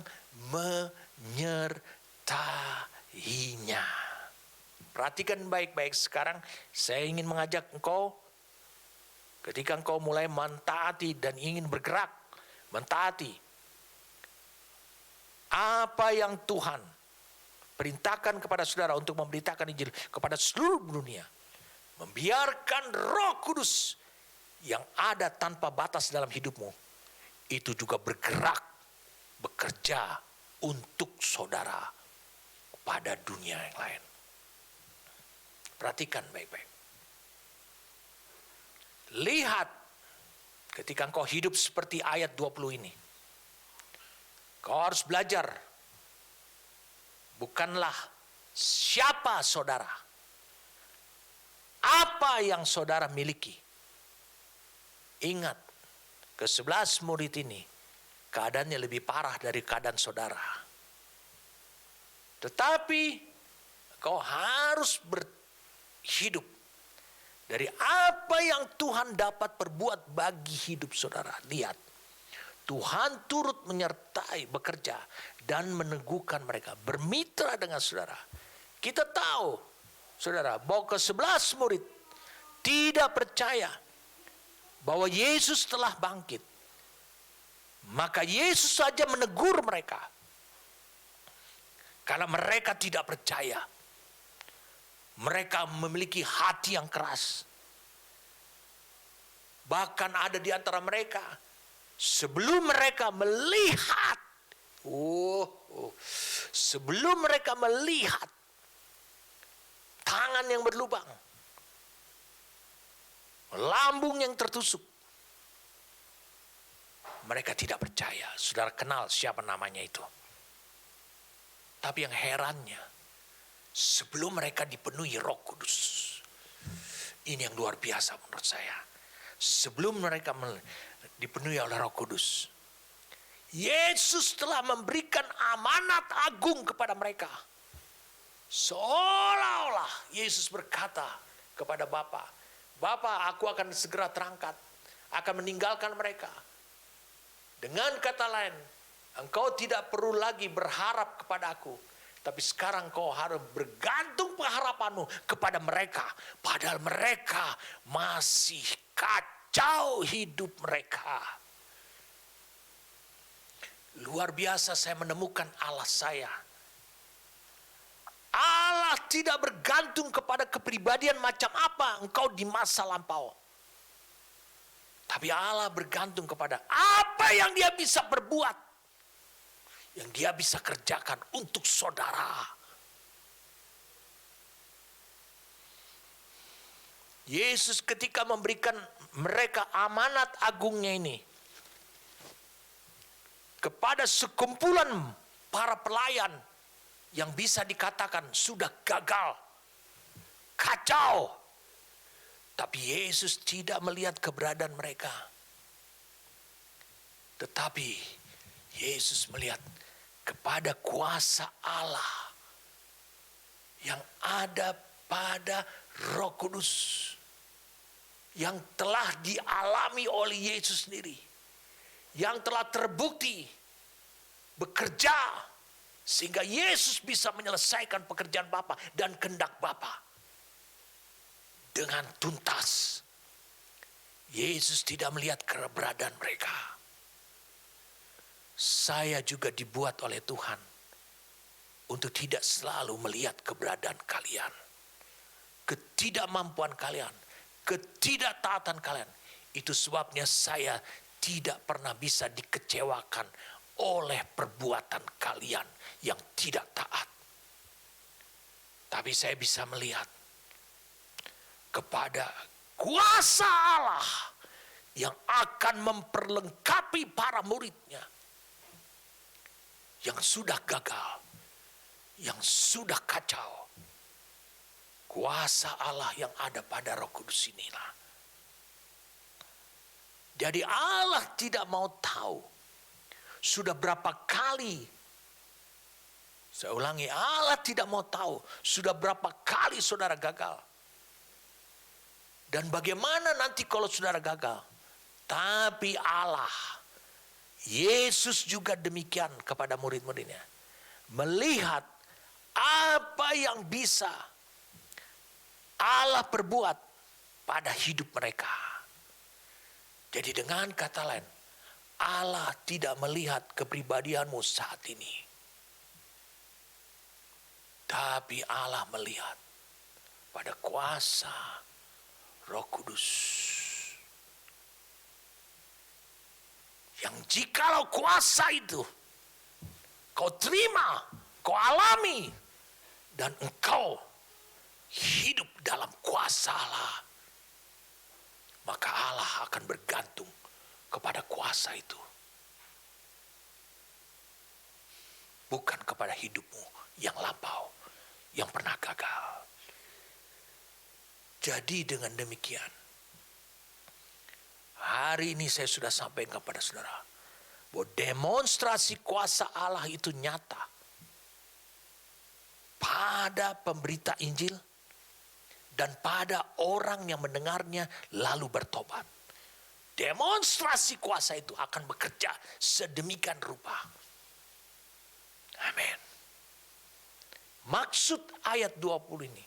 menyertainya. Perhatikan baik-baik sekarang, saya ingin mengajak engkau, ketika engkau mulai mentaati dan ingin bergerak, mentaati apa yang Tuhan perintahkan kepada saudara untuk memberitakan Injil kepada seluruh dunia. Membiarkan Roh Kudus yang ada tanpa batas dalam hidupmu, itu juga bergerak, bekerja untuk saudara pada dunia yang lain. Perhatikan baik-baik. Lihat ketika engkau hidup seperti ayat 20 ini. Kau harus belajar. Bukanlah siapa saudara. Apa yang saudara miliki. Ingat, ke-11 murid ini keadaannya lebih parah dari keadaan saudara. Tetapi kau harus hidup dari apa yang Tuhan dapat perbuat bagi hidup saudara. Lihat, Tuhan turut menyertai, bekerja dan meneguhkan mereka, bermitra dengan saudara. Kita tahu, saudara, bahwa ke-11 murid tidak percaya bahwa Yesus telah bangkit. Maka Yesus saja menegur mereka karena mereka tidak percaya. Mereka memiliki hati yang keras. Bahkan ada di antara mereka, sebelum mereka melihat, sebelum mereka melihat tangan yang berlubang, lambung yang tertusuk, mereka tidak percaya. Saudara kenal siapa namanya itu? Tapi yang herannya, sebelum mereka dipenuhi Roh Kudus, ini yang luar biasa menurut saya. Sebelum mereka dipenuhi oleh Roh Kudus, Yesus telah memberikan amanat agung kepada mereka. Seolah-olah Yesus berkata kepada Bapa, Bapa, aku akan segera terangkat, akan meninggalkan mereka. Dengan kata lain, engkau tidak perlu lagi berharap kepada aku, tapi sekarang kau harus bergantung pengharapanmu kepada mereka. Padahal mereka masih kacau hidup mereka. Luar biasa saya menemukan Allah saya. Allah tidak bergantung kepada kepribadian macam apa engkau di masa lampau. Tapi Allah bergantung kepada apa yang dia bisa berbuat. Yang dia bisa kerjakan untuk saudara. Yesus ketika memberikan mereka amanat agungnya ini kepada sekumpulan para pelayan yang bisa dikatakan sudah gagal, kacau. Tapi Yesus tidak melihat keberadaan mereka. Tetapi Yesus melihat kepada kuasa Allah yang ada pada Roh Kudus, yang telah dialami oleh Yesus sendiri, yang telah terbukti bekerja sehingga Yesus bisa menyelesaikan pekerjaan Bapa dan kehendak Bapa dengan tuntas. Yesus tidak melihat keberadaan mereka. Saya juga dibuat oleh Tuhan untuk tidak selalu melihat keberadaan kalian, ketidakmampuan kalian, ketidaktaatan kalian. Itu sebabnya saya tidak pernah bisa dikecewakan oleh perbuatan kalian yang tidak taat. Tapi saya bisa melihat kepada kuasa Allah yang akan memperlengkapi para muridnya yang sudah gagal, yang sudah kacau. Kuasa Allah yang ada pada Roh Kudus inilah. Jadi Allah tidak mau tahu sudah berapa kali, saya ulangi, Allah tidak mau tahu sudah berapa kali saudara gagal. Dan bagaimana nanti kalau saudara gagal. Tapi Allah, Yesus juga demikian kepada murid-muridnya. Melihat apa yang bisa Allah perbuat pada hidup mereka. Jadi dengan kata lain, Allah tidak melihat kepribadianmu saat ini. Tapi Allah melihat pada kuasa Roh Kudus. Yang jikalau kuasa itu kau terima, kau alami, dan engkau hidup dalam kuasa Allah, maka Allah akan bergantung kepada kuasa itu. Bukan kepada hidupmu yang lampau, yang pernah gagal. Jadi dengan demikian, hari ini saya sudah sampaikan kepada saudara, bahwa demonstrasi kuasa Allah itu nyata pada pemberita Injil dan pada orang yang mendengarnya lalu bertobat. Demonstrasi kuasa itu akan bekerja sedemikian rupa. Amin. Maksud ayat 20 ini.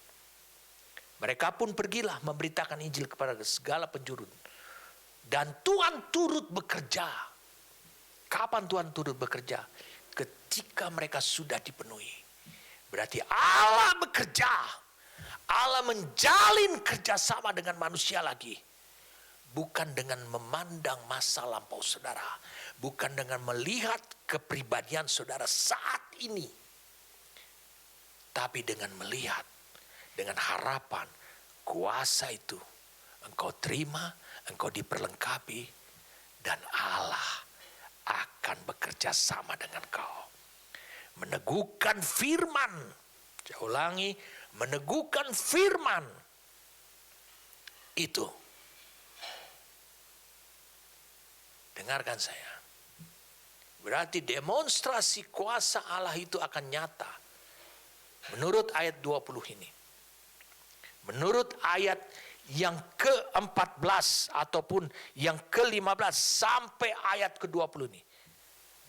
Mereka pun pergilah memberitakan Injil kepada segala penjuru. Dan Tuhan turut bekerja. Kapan Tuhan turut bekerja? Ketika mereka sudah dipenuhi. Berarti Allah bekerja. Allah menjalin kerjasama dengan manusia lagi. Bukan dengan memandang masa lampau saudara. Bukan dengan melihat kepribadian saudara saat ini. Tapi dengan melihat, dengan harapan kuasa itu. Engkau terima, engkau diperlengkapi. Dan Allah akan bekerja sama dengan kau. Meneguhkan firman. Saya ulangi, meneguhkan firman. Itu. Dengarkan saya. Berarti demonstrasi kuasa Allah itu akan nyata. Menurut ayat 20 ini. Menurut ayat yang ke-14 ataupun yang ke-15 sampai ayat ke-20 ini.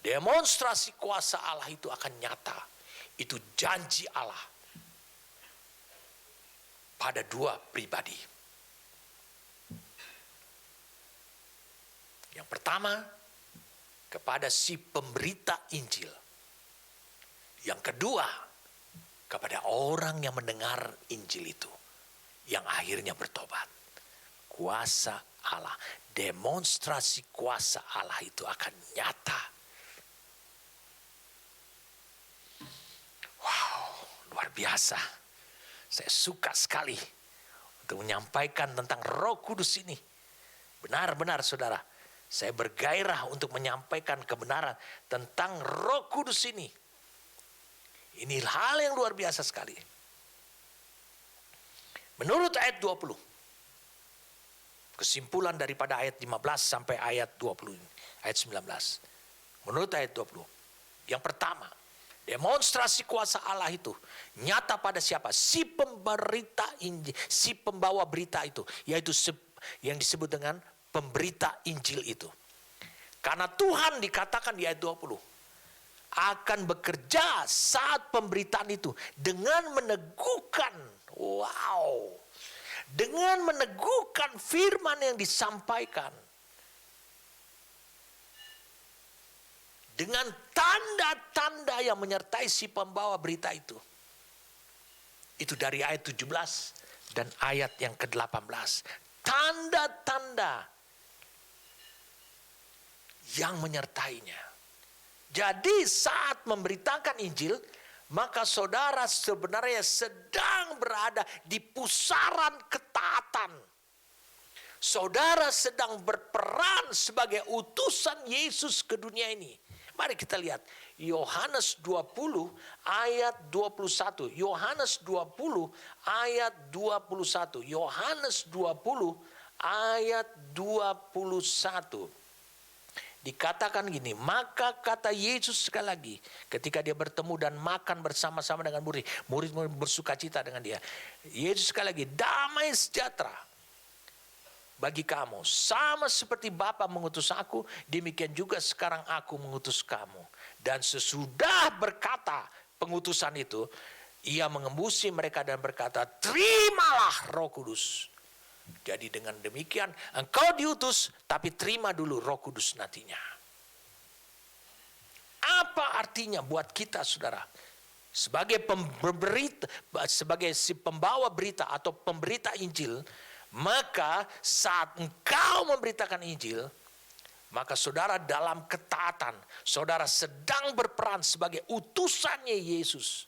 Demonstrasi kuasa Allah itu akan nyata. Itu janji Allah pada dua pribadi. Yang pertama, kepada si pemberita Injil. Yang kedua, kepada orang yang mendengar Injil itu, yang akhirnya bertobat. Kuasa Allah, demonstrasi kuasa Allah itu akan nyata. Wow, luar biasa. Saya suka sekali untuk menyampaikan tentang Roh Kudus ini. Benar-benar saudara, saya bergairah untuk menyampaikan kebenaran tentang Roh Kudus ini. Ini hal yang luar biasa sekali. Menurut ayat 20. Kesimpulan daripada ayat 15 sampai ayat 20. Ayat 19. Menurut ayat 20. Yang pertama, demonstrasi kuasa Allah itu nyata pada siapa? Si pemberita Injil, si pembawa berita itu, yaitu yang disebut dengan pemberita Injil itu. Karena Tuhan dikatakan di ayat 20 akan bekerja saat pemberitaan itu dengan meneguhkan, dengan meneguhkan firman yang disampaikan. Dengan tanda-tanda yang menyertai si pembawa berita itu. Itu dari ayat 17 dan ayat yang ke-18. Tanda-tanda yang menyertainya. Jadi saat memberitakan Injil, maka saudara sebenarnya sedang berada di pusaran ketaatan. Saudara sedang berperan sebagai utusan Yesus ke dunia ini. Mari kita lihat Yohanes 20 ayat 21. Yohanes 20 ayat 21. Yohanes 20 ayat 21. Dikatakan gini, maka kata Yesus sekali lagi ketika dia bertemu dan makan bersama-sama dengan murid bersuka cita dengan dia. Yesus sekali lagi, damai sejahtera bagi kamu. Sama seperti Bapa mengutus aku, demikian juga sekarang aku mengutus kamu. Dan sesudah berkata pengutusan itu, ia mengembusi mereka dan berkata, terimalah Roh Kudus. Jadi dengan demikian engkau diutus, tapi terima dulu Roh Kudus nantinya. Apa artinya buat kita saudara? Sebagai pemberita, sebagai si pembawa berita atau pemberita Injil, maka saat engkau memberitakan Injil, maka saudara dalam ketaatan, saudara sedang berperan sebagai utusannya Yesus,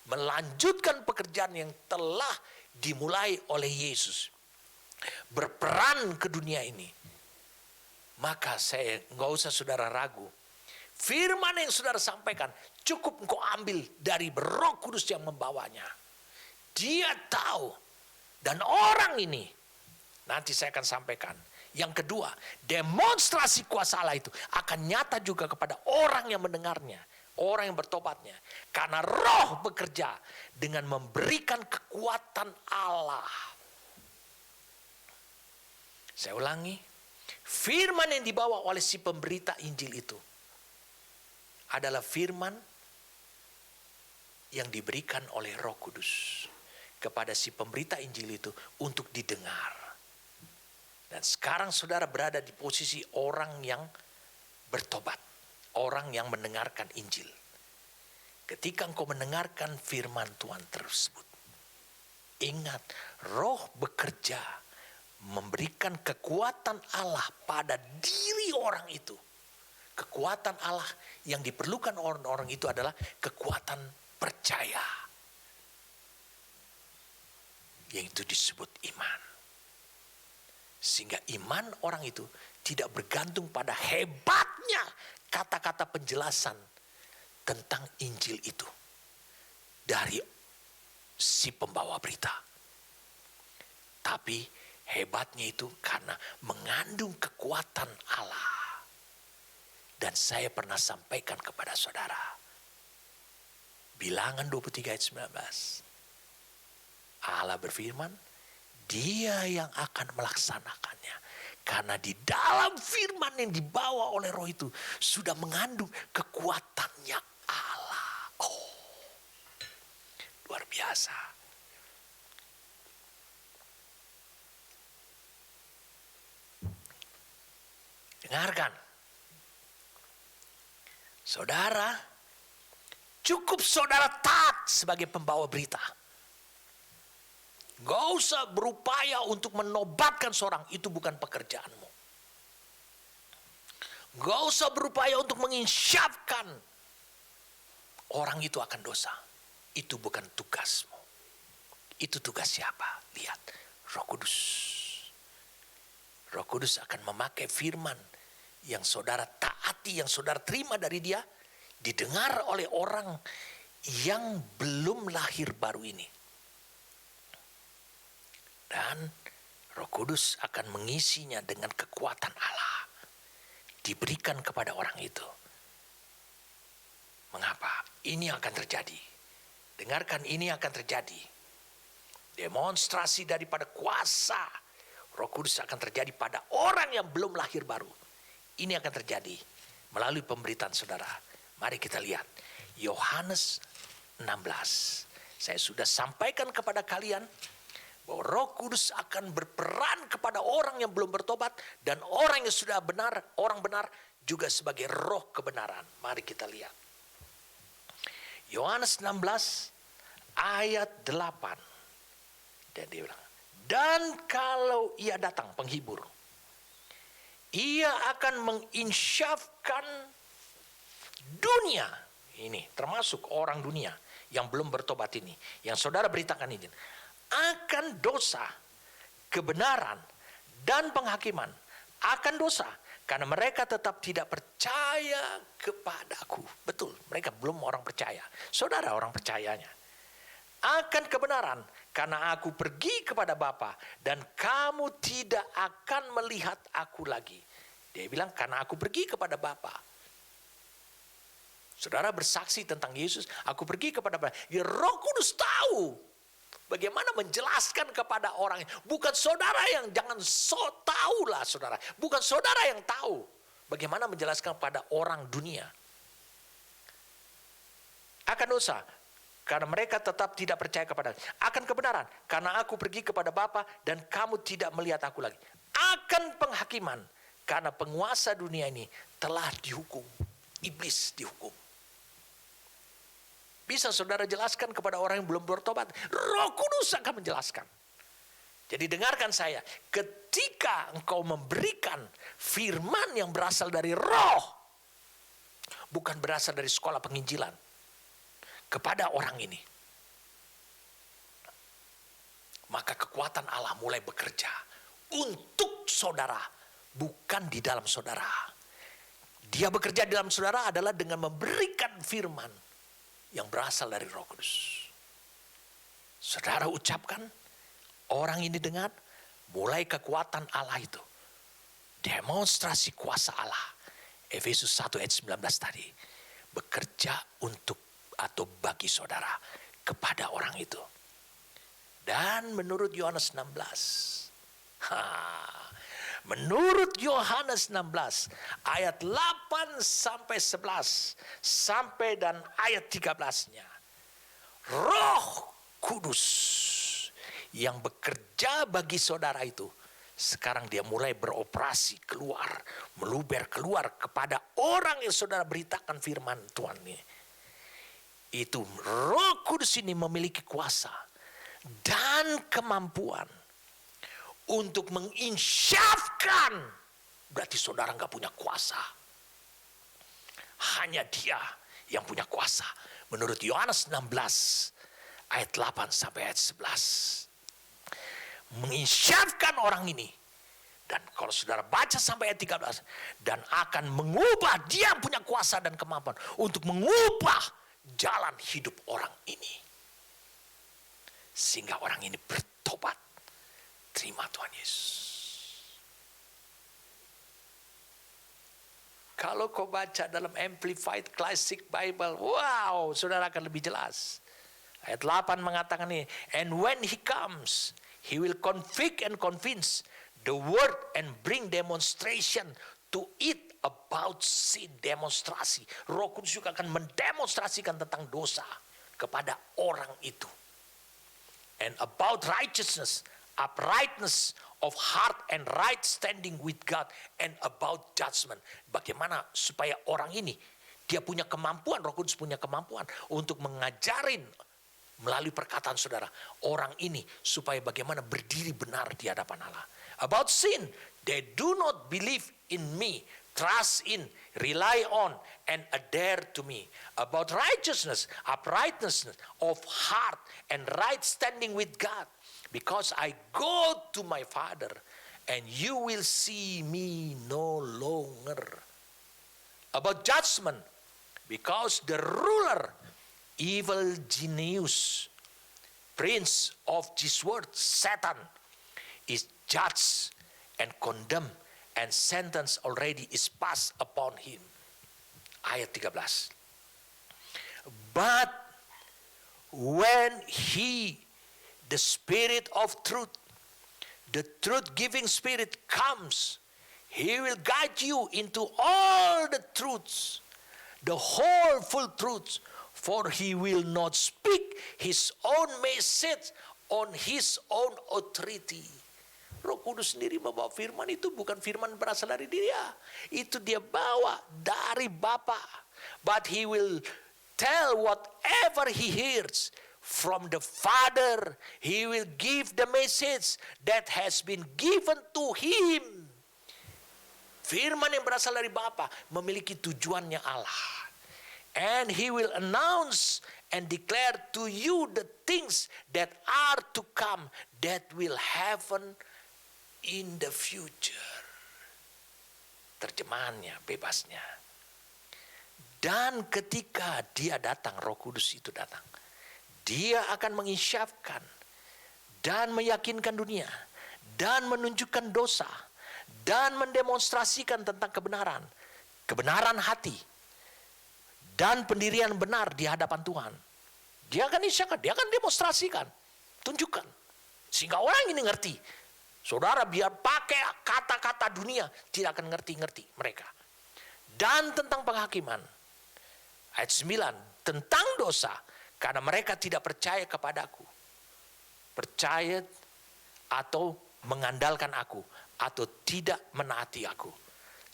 melanjutkan pekerjaan yang telah dimulai oleh Yesus. Berperan ke dunia ini. Maka saya nggak usah saudara ragu. Firman yang saudara sampaikan cukup engkau ambil dari Roh Kudus yang membawanya. Dia tahu. Dan orang ini nanti saya akan sampaikan. Yang kedua, demonstrasi kuasa Allah itu akan nyata juga kepada orang yang mendengarnya. Orang yang bertobatnya. Karena Roh bekerja dengan memberikan kekuatan Allah. Saya ulangi, firman yang dibawa oleh si pemberita Injil itu adalah firman yang diberikan oleh Roh Kudus kepada si pemberita Injil itu untuk didengar. Dan sekarang saudara berada di posisi orang yang bertobat, orang yang mendengarkan Injil. Ketika engkau mendengarkan firman Tuhan tersebut, ingat, Roh bekerja memberikan kekuatan Allah pada diri orang itu. Kekuatan Allah yang diperlukan orang-orang itu adalah kekuatan percaya. Yang itu disebut iman. Sehingga iman orang itu tidak bergantung pada hebatnya kata-kata penjelasan. tentang Injil itu dari si pembawa berita. Tapi hebatnya itu karena mengandung kekuatan Allah. Dan saya pernah sampaikan kepada saudara. Bilangan 23 ayat 19. Allah berfirman, Dia yang akan melaksanakannya. Karena di dalam firman yang dibawa oleh Roh itu sudah mengandung kekuatannya Allah. Oh, luar biasa. Dengarkan. Saudara, cukup saudara taat sebagai pembawa berita. Gak usah berupaya untuk menobatkan seorang, itu bukan pekerjaanmu. Gak usah berupaya untuk menginsyafkan orang itu akan dosa. Itu bukan tugasmu. Itu tugas siapa? Lihat, Roh Kudus. Roh Kudus akan memakai firman yang saudara taati, yang saudara terima dari Dia, didengar oleh orang yang belum lahir baru ini. Dan Roh Kudus akan mengisinya dengan kekuatan Allah. Diberikan kepada orang itu. Mengapa? Ini akan terjadi. Dengarkan, ini akan terjadi. Demonstrasi daripada kuasa Roh Kudus akan terjadi pada orang yang belum lahir baru. Ini akan terjadi melalui pemberitaan saudara. Mari kita lihat. Yohanes 16. Saya sudah sampaikan kepada kalian bahwa Roh Kudus akan berperan kepada orang yang belum bertobat dan orang yang sudah benar, orang benar juga sebagai roh kebenaran. Mari kita lihat. Yohanes 16 ayat 8. Dan dia bilang, dan kalau ia datang penghibur, ia akan menginsyafkan dunia. Ini termasuk orang dunia yang belum bertobat ini. Yang saudara beritakan ini. Akan dosa, kebenaran, dan penghakiman. Akan dosa, karena mereka tetap tidak percaya kepadaku. Betul, mereka belum orang percaya. Saudara orang percayanya. Akan kebenaran, karena aku pergi kepada Bapa, dan kamu tidak akan melihat aku lagi. Dia bilang, karena aku pergi kepada Bapa. Saudara bersaksi tentang Yesus, aku pergi kepada Bapa. Ya, Roh Kudus tahu bagaimana menjelaskan kepada orang. Bukan saudara yang jangan tahu lah saudara. Bukan saudara yang tahu bagaimana menjelaskan kepada orang dunia. Akan dosa, karena mereka tetap tidak percaya kepada. Akan kebenaran, karena aku pergi kepada Bapa dan kamu tidak melihat aku lagi. Akan penghakiman, karena penguasa dunia ini telah dihukum. Iblis dihukum. Bisa saudara jelaskan kepada orang yang belum bertobat? Roh Kudus akan menjelaskan. Jadi dengarkan saya. Ketika engkau memberikan firman yang berasal dari roh. Bukan berasal dari sekolah penginjilan. Kepada orang ini. Maka kekuatan Allah mulai bekerja. Untuk saudara. Bukan di dalam saudara. Dia bekerja di dalam saudara adalah dengan memberikan firman yang berasal dari Roh Kudus. Saudara ucapkan, orang ini dengar, mulai kekuatan Allah itu. Demonstrasi kuasa Allah. Efesus 1 ayat 19 tadi. Bekerja untuk atau bagi saudara kepada orang itu. Dan menurut Yohanes 16. Menurut Yohanes 16 ayat 8 sampai 11 sampai dan ayat 13-nya. Roh Kudus yang bekerja bagi saudara itu sekarang dia mulai beroperasi keluar, meluber keluar kepada orang yang saudara beritakan firman Tuhan ini. Itu Roh Kudus ini memiliki kuasa dan kemampuan untuk menginsyafkan. Berarti saudara gak punya kuasa. Hanya Dia yang punya kuasa. Menurut Yohanes 16 ayat 8 sampai ayat 11. Menginsyafkan orang ini Dan kalau saudara baca sampai ayat 13, dan akan mengubah, dia punya kuasa dan kemampuan untuk mengubah jalan hidup orang ini. Sehingga orang ini bertobat. Terima Tuhan Yesus. Kalau kau baca dalam Amplified Classic Bible, wow, saudara akan lebih jelas. Ayat 8 mengatakan ini, and when he comes, he will convict and convince the word and bring demonstration to it about sin. Demonstrasi. Roh Kudus juga akan mendemonstrasikan tentang dosa kepada orang itu. And about righteousness, uprightness of heart and right standing with God, and about judgment. Bagaimana supaya orang ini, dia punya kemampuan, Roh Kudus punya kemampuan untuk mengajarin melalui perkataan saudara, orang ini supaya bagaimana berdiri benar di hadapan Allah. About sin, they do not believe in me, trust in, rely on, and adhere to me. About righteousness, uprightness of heart, and right standing with God. Because I go to my Father, and you will see me no longer. About judgment, because the ruler, evil genius, prince of this world, Satan, is judged and condemned, and sentence already is passed upon him. Ayat 13. But when he, the Spirit of truth, the truth-giving Spirit comes, he will guide you into all the truths, the whole full truths, for he will not speak his own message on his own authority. Roh Kudus sendiri membawa firman itu bukan firman berasal dari dia. Itu dia bawa dari Bapa. But he will tell whatever he hears from the Father. He will give the message that has been given to him. Firman yang berasal dari Bapa memiliki tujuannya Allah. And he will announce and declare to you the things that are to come, that will happen in the future. Terjemahannya, bebasnya. Dan ketika dia datang, Roh Kudus itu datang, dia akan mengisyafkan dan meyakinkan dunia dan menunjukkan dosa dan mendemonstrasikan tentang kebenaran, kebenaran hati dan pendirian benar di hadapan Tuhan. Dia akan isyafkan, dia akan demonstrasikan, tunjukkan sehingga orang ini ngerti. Saudara biar pakai kata-kata dunia tidak akan ngerti-ngerti mereka. Dan tentang penghakiman. Ayat 9. Tentang dosa. Karena mereka tidak percaya kepadaku. Percaya atau mengandalkan aku. Atau tidak menaati aku.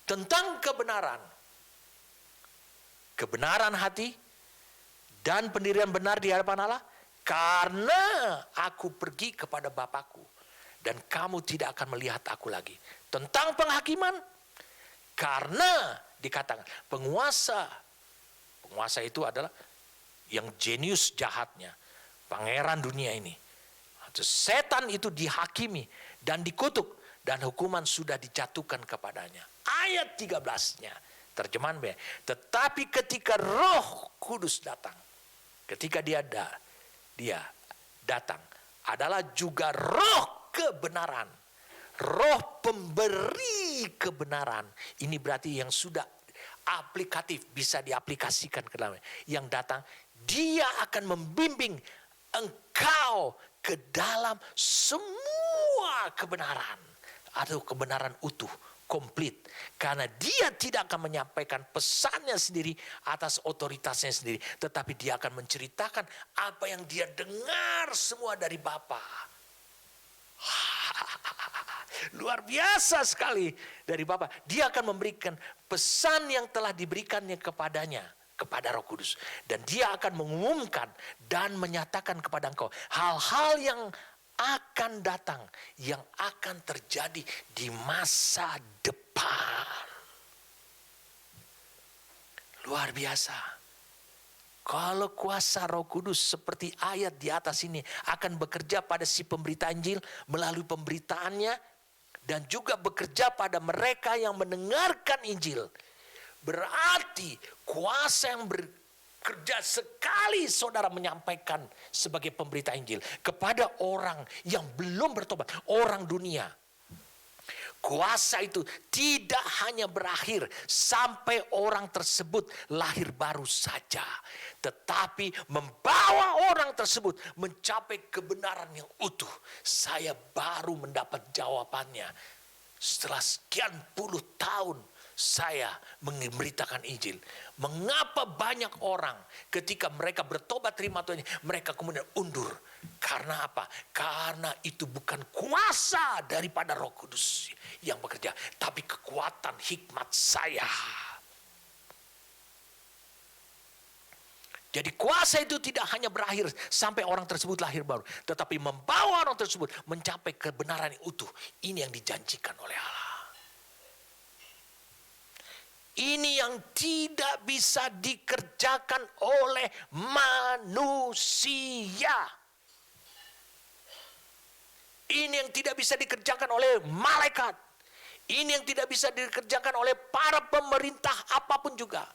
Tentang kebenaran. Kebenaran hati. Dan pendirian benar di hadapan Allah. Karena aku pergi kepada Bapakku. Dan kamu tidak akan melihat aku lagi. Tentang penghakiman. Karena dikatakan penguasa. Penguasa itu adalah yang jenius jahatnya. Pangeran dunia ini. Setan itu dihakimi dan dikutuk. Dan hukuman sudah dijatuhkan kepadanya. Ayat 13-nya. Terjemahan B. Tetapi ketika Roh Kudus datang. Ketika dia datang. Adalah juga roh kebenaran. Roh pemberi kebenaran. Ini berarti yang sudah aplikatif. Bisa diaplikasikan ke dalamnya. Yang datang. Dia akan membimbing engkau ke dalam semua kebenaran. Atau kebenaran utuh. Komplit. Karena dia tidak akan menyampaikan pesannya sendiri atas otoritasnya sendiri. Tetapi dia akan menceritakan apa yang dia dengar semua dari Bapa. Luar biasa sekali dari Bapa. Dia akan memberikan pesan yang telah diberikannya kepadanya. Kepada Roh Kudus. Dan dia akan mengumumkan dan menyatakan kepada engkau hal-hal yang akan datang, yang akan terjadi di masa depan. Luar biasa. Kalau kuasa Roh Kudus seperti ayat di atas ini akan bekerja pada si pemberita Injil melalui pemberitaannya, dan juga bekerja pada mereka yang mendengarkan Injil. Berarti kuasa yang bekerja sekali saudara menyampaikan sebagai pemberita Injil kepada orang yang belum bertobat, orang dunia. Kuasa itu tidak hanya berakhir sampai orang tersebut lahir baru saja, tetapi membawa orang tersebut mencapai kebenaran yang utuh. Saya baru mendapat jawabannya setelah sekian puluh tahun saya memberitakan Injil. Mengapa banyak orang ketika mereka bertobat terima Tuhan, mereka kemudian undur? Karena apa? Karena itu bukan kuasa daripada Roh Kudus yang bekerja, tapi kekuatan hikmat saya. Jadi kuasa itu tidak hanya berakhir sampai orang tersebut lahir baru, tetapi membawa orang tersebut mencapai kebenaran yang utuh. Ini yang dijanjikan oleh Allah. Ini yang tidak bisa dikerjakan oleh manusia. Ini yang tidak bisa dikerjakan oleh malaikat. Ini yang tidak bisa dikerjakan oleh para pemerintah apapun juga.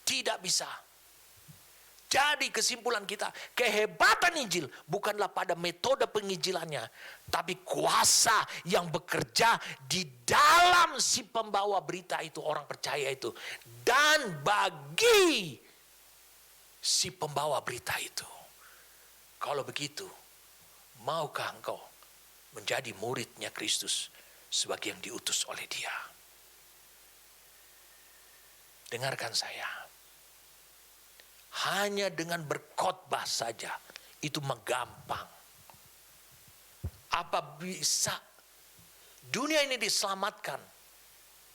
Tidak bisa. Jadi kesimpulan kita, kehebatan Injil bukanlah pada metode penginjilannya, tapi kuasa yang bekerja di dalam si pembawa berita itu, orang percaya itu, dan bagi si pembawa berita itu. Kalau begitu, maukah engkau menjadi muridnya Kristus sebagai yang diutus oleh Dia? Dengarkan saya. Hanya dengan berkhotbah saja itu menggampang. Apa bisa dunia ini diselamatkan,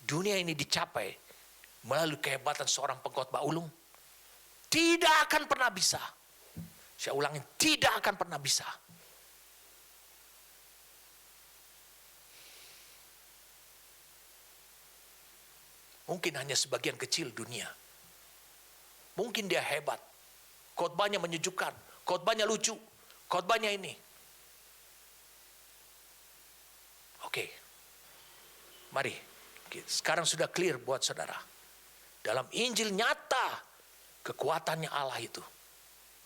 dunia ini dicapai melalui kehebatan seorang pengkhotbah ulung? Tidak akan pernah bisa. Saya ulangi, tidak akan pernah bisa. Mungkin hanya sebagian kecil dunia. Mungkin dia hebat, khotbahnya menyejukkan, khotbahnya lucu, khotbahnya ini. Oke, mari, sekarang sudah clear buat saudara. Dalam Injil nyata kekuatannya Allah itu.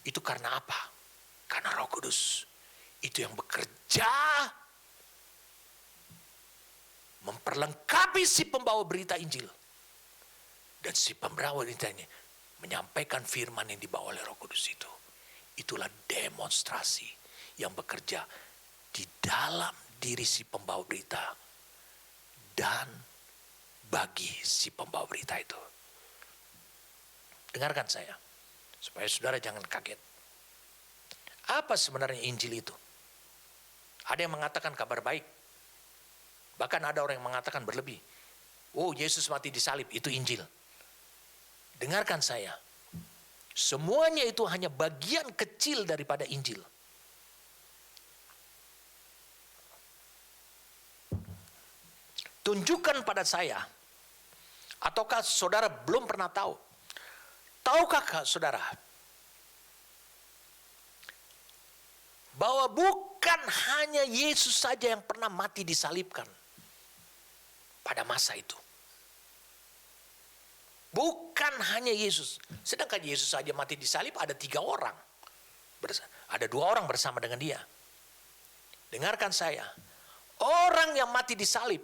Itu karena apa? Karena Roh Kudus. Itu yang bekerja memperlengkapi si pembawa berita Injil. Dan si pembawa beritanya menyampaikan firman yang dibawa oleh Roh Kudus itu. Itulah demonstrasi yang bekerja di dalam diri si pembawa berita dan bagi si pembawa berita itu. Dengarkan saya, supaya saudara jangan kaget. Apa sebenarnya Injil itu? Ada yang mengatakan kabar baik. Bahkan ada orang yang mengatakan berlebih. Oh, Yesus mati di salib, itu Injil. Dengarkan saya, semuanya itu hanya bagian kecil daripada Injil. Tunjukkan pada saya, ataukah saudara belum pernah tahu? Tahukah saudara bahwa bukan hanya Yesus saja yang pernah mati disalibkan pada masa itu? Bukan hanya Yesus. Sedangkan Yesus saja mati disalib ada 3 orang. Ada 2 orang bersama dengan dia. Dengarkan saya. Orang yang mati disalib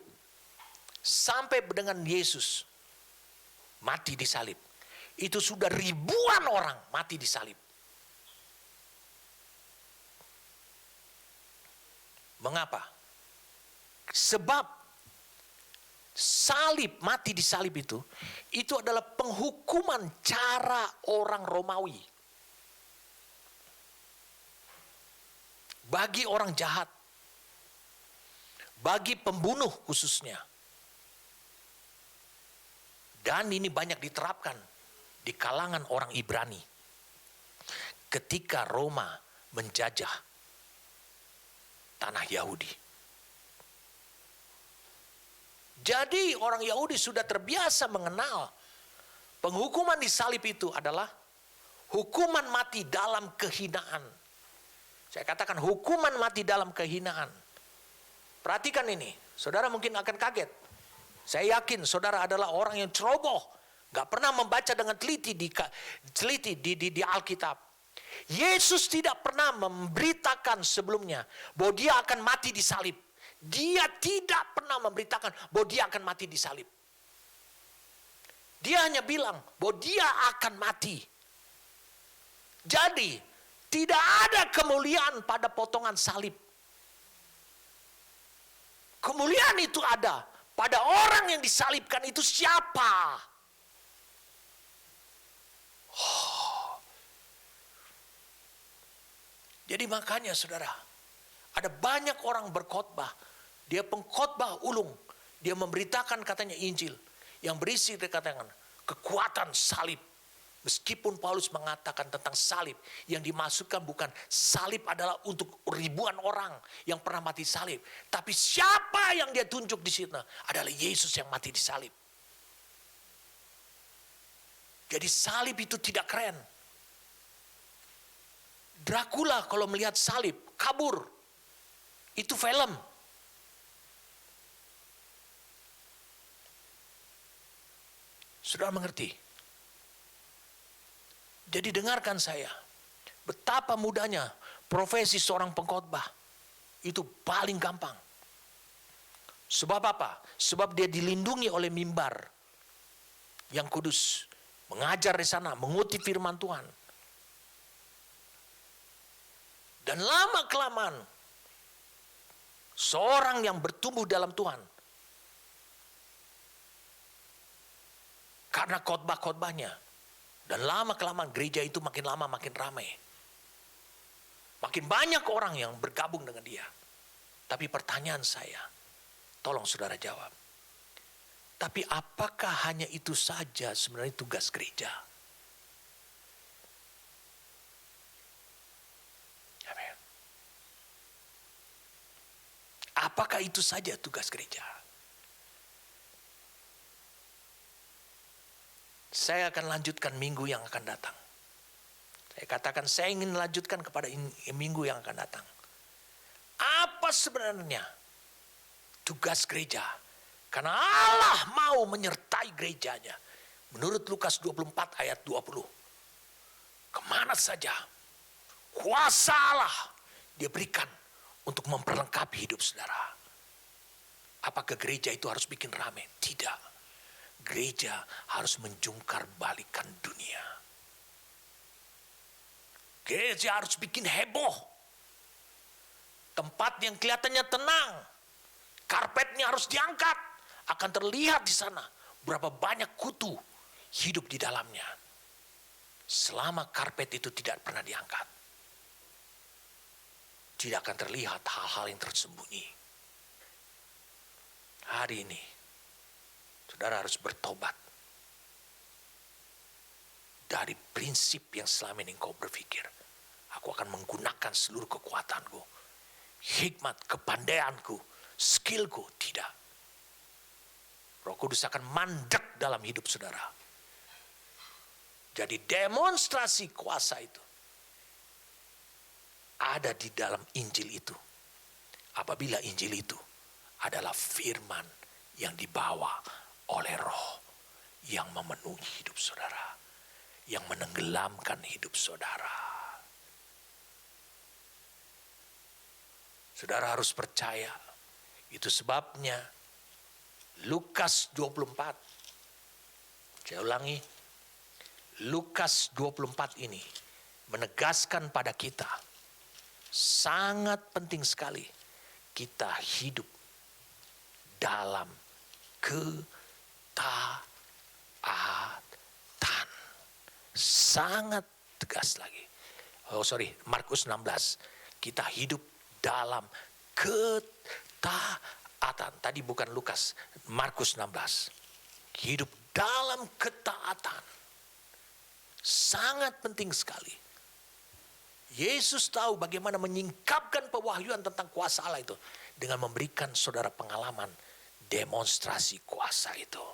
sampai dengan Yesus mati disalib. Itu sudah ribuan orang mati disalib. Mengapa? Sebab salib, mati di salib itu adalah penghukuman cara orang Romawi. Bagi orang jahat. Bagi pembunuh khususnya. Dan ini banyak diterapkan di kalangan orang Ibrani. Ketika Roma menjajah tanah Yahudi. Jadi orang Yahudi sudah terbiasa mengenal penghukuman di salib itu adalah hukuman mati dalam kehinaan. Saya katakan hukuman mati dalam kehinaan. Perhatikan ini, Saudara mungkin akan kaget. Saya yakin saudara adalah orang yang ceroboh, gak pernah membaca dengan teliti di Alkitab. Yesus tidak pernah memberitakan sebelumnya bahwa dia akan mati di salib. Dia tidak pernah memberitakan bahwa dia akan mati di salib. Dia hanya bilang bahwa dia akan mati. Jadi tidak ada kemuliaan pada potongan salib. Kemuliaan itu ada pada orang yang disalibkan itu siapa? Jadi makanya saudara, ada banyak orang berkhotbah, dia pengkhotbah ulung, dia memberitakan katanya Injil yang berisi dikatakan kekuatan salib. Meskipun Paulus mengatakan tentang salib, yang dimasukkan bukan salib adalah untuk ribuan orang yang pernah mati salib. Tapi siapa yang dia tunjuk di situ adalah Yesus yang mati di salib. Jadi salib itu tidak keren. Dracula kalau melihat salib, kabur. Itu film. Sudah mengerti? Jadi dengarkan saya, betapa mudahnya profesi seorang pengkhotbah. Itu paling gampang. Sebab apa? Sebab dia dilindungi oleh mimbar yang kudus. Mengajar di sana, mengutip firman Tuhan. Dan lama-kelamaan, seorang yang bertumbuh dalam Tuhan, karena khotbah-khotbahnya, dan lama-kelamaan gereja itu makin lama makin ramai. Makin banyak orang yang bergabung dengan dia. Tapi pertanyaan saya, tolong saudara jawab. Tapi apakah hanya itu saja sebenarnya tugas gereja? Amin. Apakah itu saja tugas gereja? Saya akan lanjutkan minggu yang akan datang. Saya katakan saya ingin lanjutkan kepada minggu yang akan datang. Apa sebenarnya tugas gereja? Karena Allah mau menyertai gerejanya. Menurut Lukas 24 ayat 20. Kemana saja kuasa Allah dia berikan untuk memperlengkapi hidup saudara. Apakah gereja itu harus bikin ramai? Tidak. Gereja harus menjungkar balikan dunia. Gereja harus bikin heboh. Tempat yang kelihatannya tenang, karpetnya harus diangkat. Akan terlihat di sana berapa banyak kutu hidup di dalamnya. Selama karpet itu tidak pernah diangkat, tidak akan terlihat hal-hal yang tersembunyi. Hari ini saudara harus bertobat dari prinsip yang selama ini kau berpikir. Aku akan menggunakan seluruh kekuatanku, hikmat, kepandaianku, skillku. Tidak. Roh Kudus akan mandek dalam hidup saudara. Jadi demonstrasi kuasa itu ada di dalam Injil itu. Apabila Injil itu adalah firman yang dibawa oleh Roh yang memenuhi hidup saudara, yang menenggelamkan hidup saudara. Saudara harus percaya. Itu sebabnya Lukas 24. Saya ulangi. Lukas 24 ini menegaskan pada kita sangat penting sekali kita hidup dalam ketaatan. Sangat tegas lagi. Markus 16. Kita hidup dalam ketaatan. Tadi bukan Lukas, Markus 16. Hidup dalam ketaatan. Sangat penting sekali. Yesus tahu bagaimana menyingkapkan pewahyuan tentang kuasa Allah itu dengan memberikan saudara pengalaman demonstrasi kuasa itu.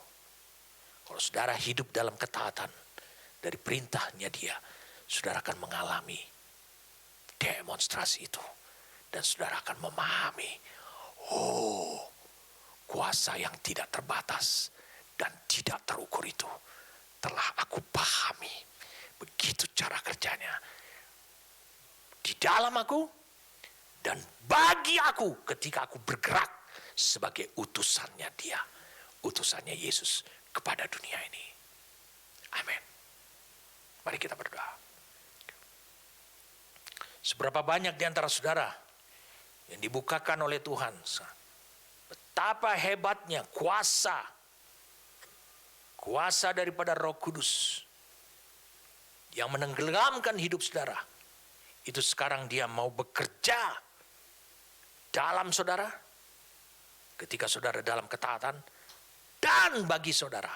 Kalau saudara hidup dalam ketaatan dari perintahnya dia, saudara akan mengalami demonstrasi itu. Dan saudara akan memahami, oh kuasa yang tidak terbatas dan tidak terukur itu telah aku pahami. Begitu cara kerjanya. Di dalam aku dan bagi aku ketika aku bergerak sebagai utusannya dia. Utusannya Yesus kepada dunia ini. Amin. Mari kita berdoa. Seberapa banyak di antara saudara yang dibukakan oleh Tuhan. Betapa hebatnya kuasa daripada Roh Kudus yang menenggelamkan hidup saudara. Itu sekarang dia mau bekerja dalam saudara, ketika saudara dalam ketaatan, dan bagi saudara,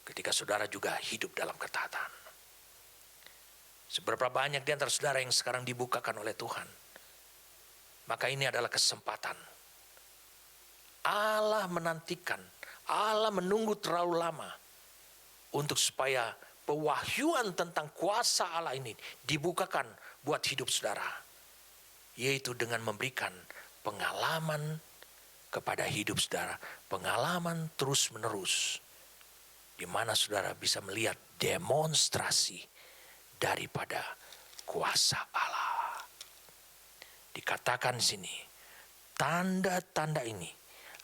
ketika saudara juga hidup dalam ketaatan. Seberapa banyak di antara saudara yang sekarang dibukakan oleh Tuhan, maka ini adalah kesempatan. Allah menantikan, Allah menunggu terlalu lama untuk supaya pewahyuan tentang kuasa Allah ini dibukakan buat hidup saudara. Yaitu dengan memberikan pengalaman kepada hidup saudara. Pengalaman terus menerus. Di mana saudara bisa melihat demonstrasi daripada kuasa Allah. Dikatakan di sini, tanda-tanda ini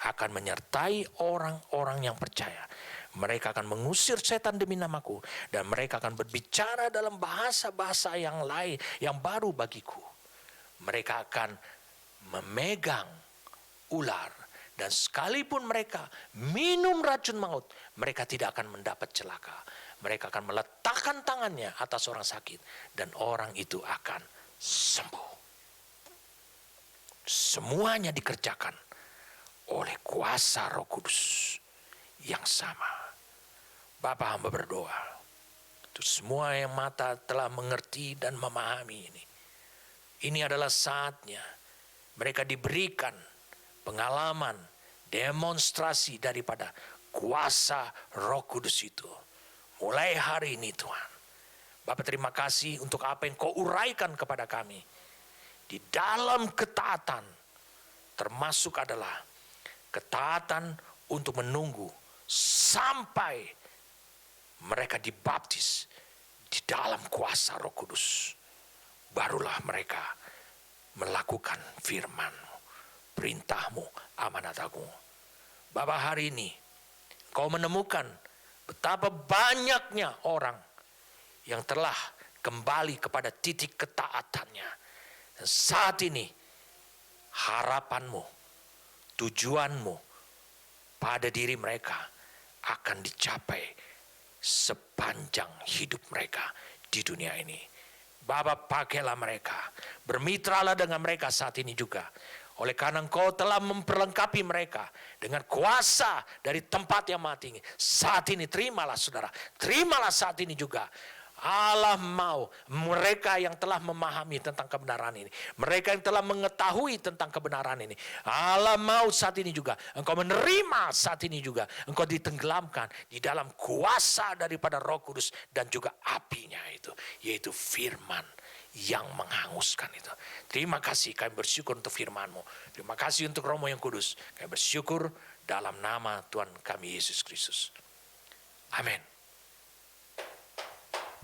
akan menyertai orang-orang yang percaya. Mereka akan mengusir setan demi namaku. Dan mereka akan berbicara dalam bahasa-bahasa yang lain, yang baru bagiku. Mereka akan memegang ular. Dan sekalipun mereka minum racun maut, mereka tidak akan mendapat celaka. Mereka akan meletakkan tangannya atas orang sakit. Dan orang itu akan sembuh. Semuanya dikerjakan oleh kuasa Roh Kudus yang sama. Bapa, hamba berdoa untuk semua yang mata telah mengerti dan memahami ini. Ini adalah saatnya mereka diberikan pengalaman, demonstrasi daripada kuasa Roh Kudus itu. Mulai hari ini Tuhan. Bapak, terima kasih untuk apa yang Kau uraikan kepada kami. Di dalam ketaatan, termasuk adalah ketaatan untuk menunggu sampai mereka dibaptis di dalam kuasa Roh Kudus. Barulah mereka melakukan firman-Mu, perintah-Mu, amanat-Mu. Bapak, hari ini Kau menemukan betapa banyaknya orang yang telah kembali kepada titik ketaatannya. Dan saat ini harapan-Mu, tujuan-Mu pada diri mereka akan dicapai sepanjang hidup mereka di dunia ini. Bapa, pakailah mereka, bermitralah dengan mereka saat ini juga. Oleh karena Engkau telah memperlengkapi mereka dengan kuasa dari tempat yang maha tinggi. Saat ini terimalah saudara, terimalah saat ini juga. Allah mau mereka yang telah memahami tentang kebenaran ini, mereka yang telah mengetahui tentang kebenaran ini, Allah mau saat ini juga engkau menerima, saat ini juga engkau ditenggelamkan di dalam kuasa daripada Roh Kudus dan juga apinya itu, yaitu firman yang menghanguskan itu. Terima kasih, kami bersyukur untuk firman-Mu. Terima kasih untuk Roh-Mu yang kudus. Kami bersyukur dalam nama Tuhan kami Yesus Kristus. Amin.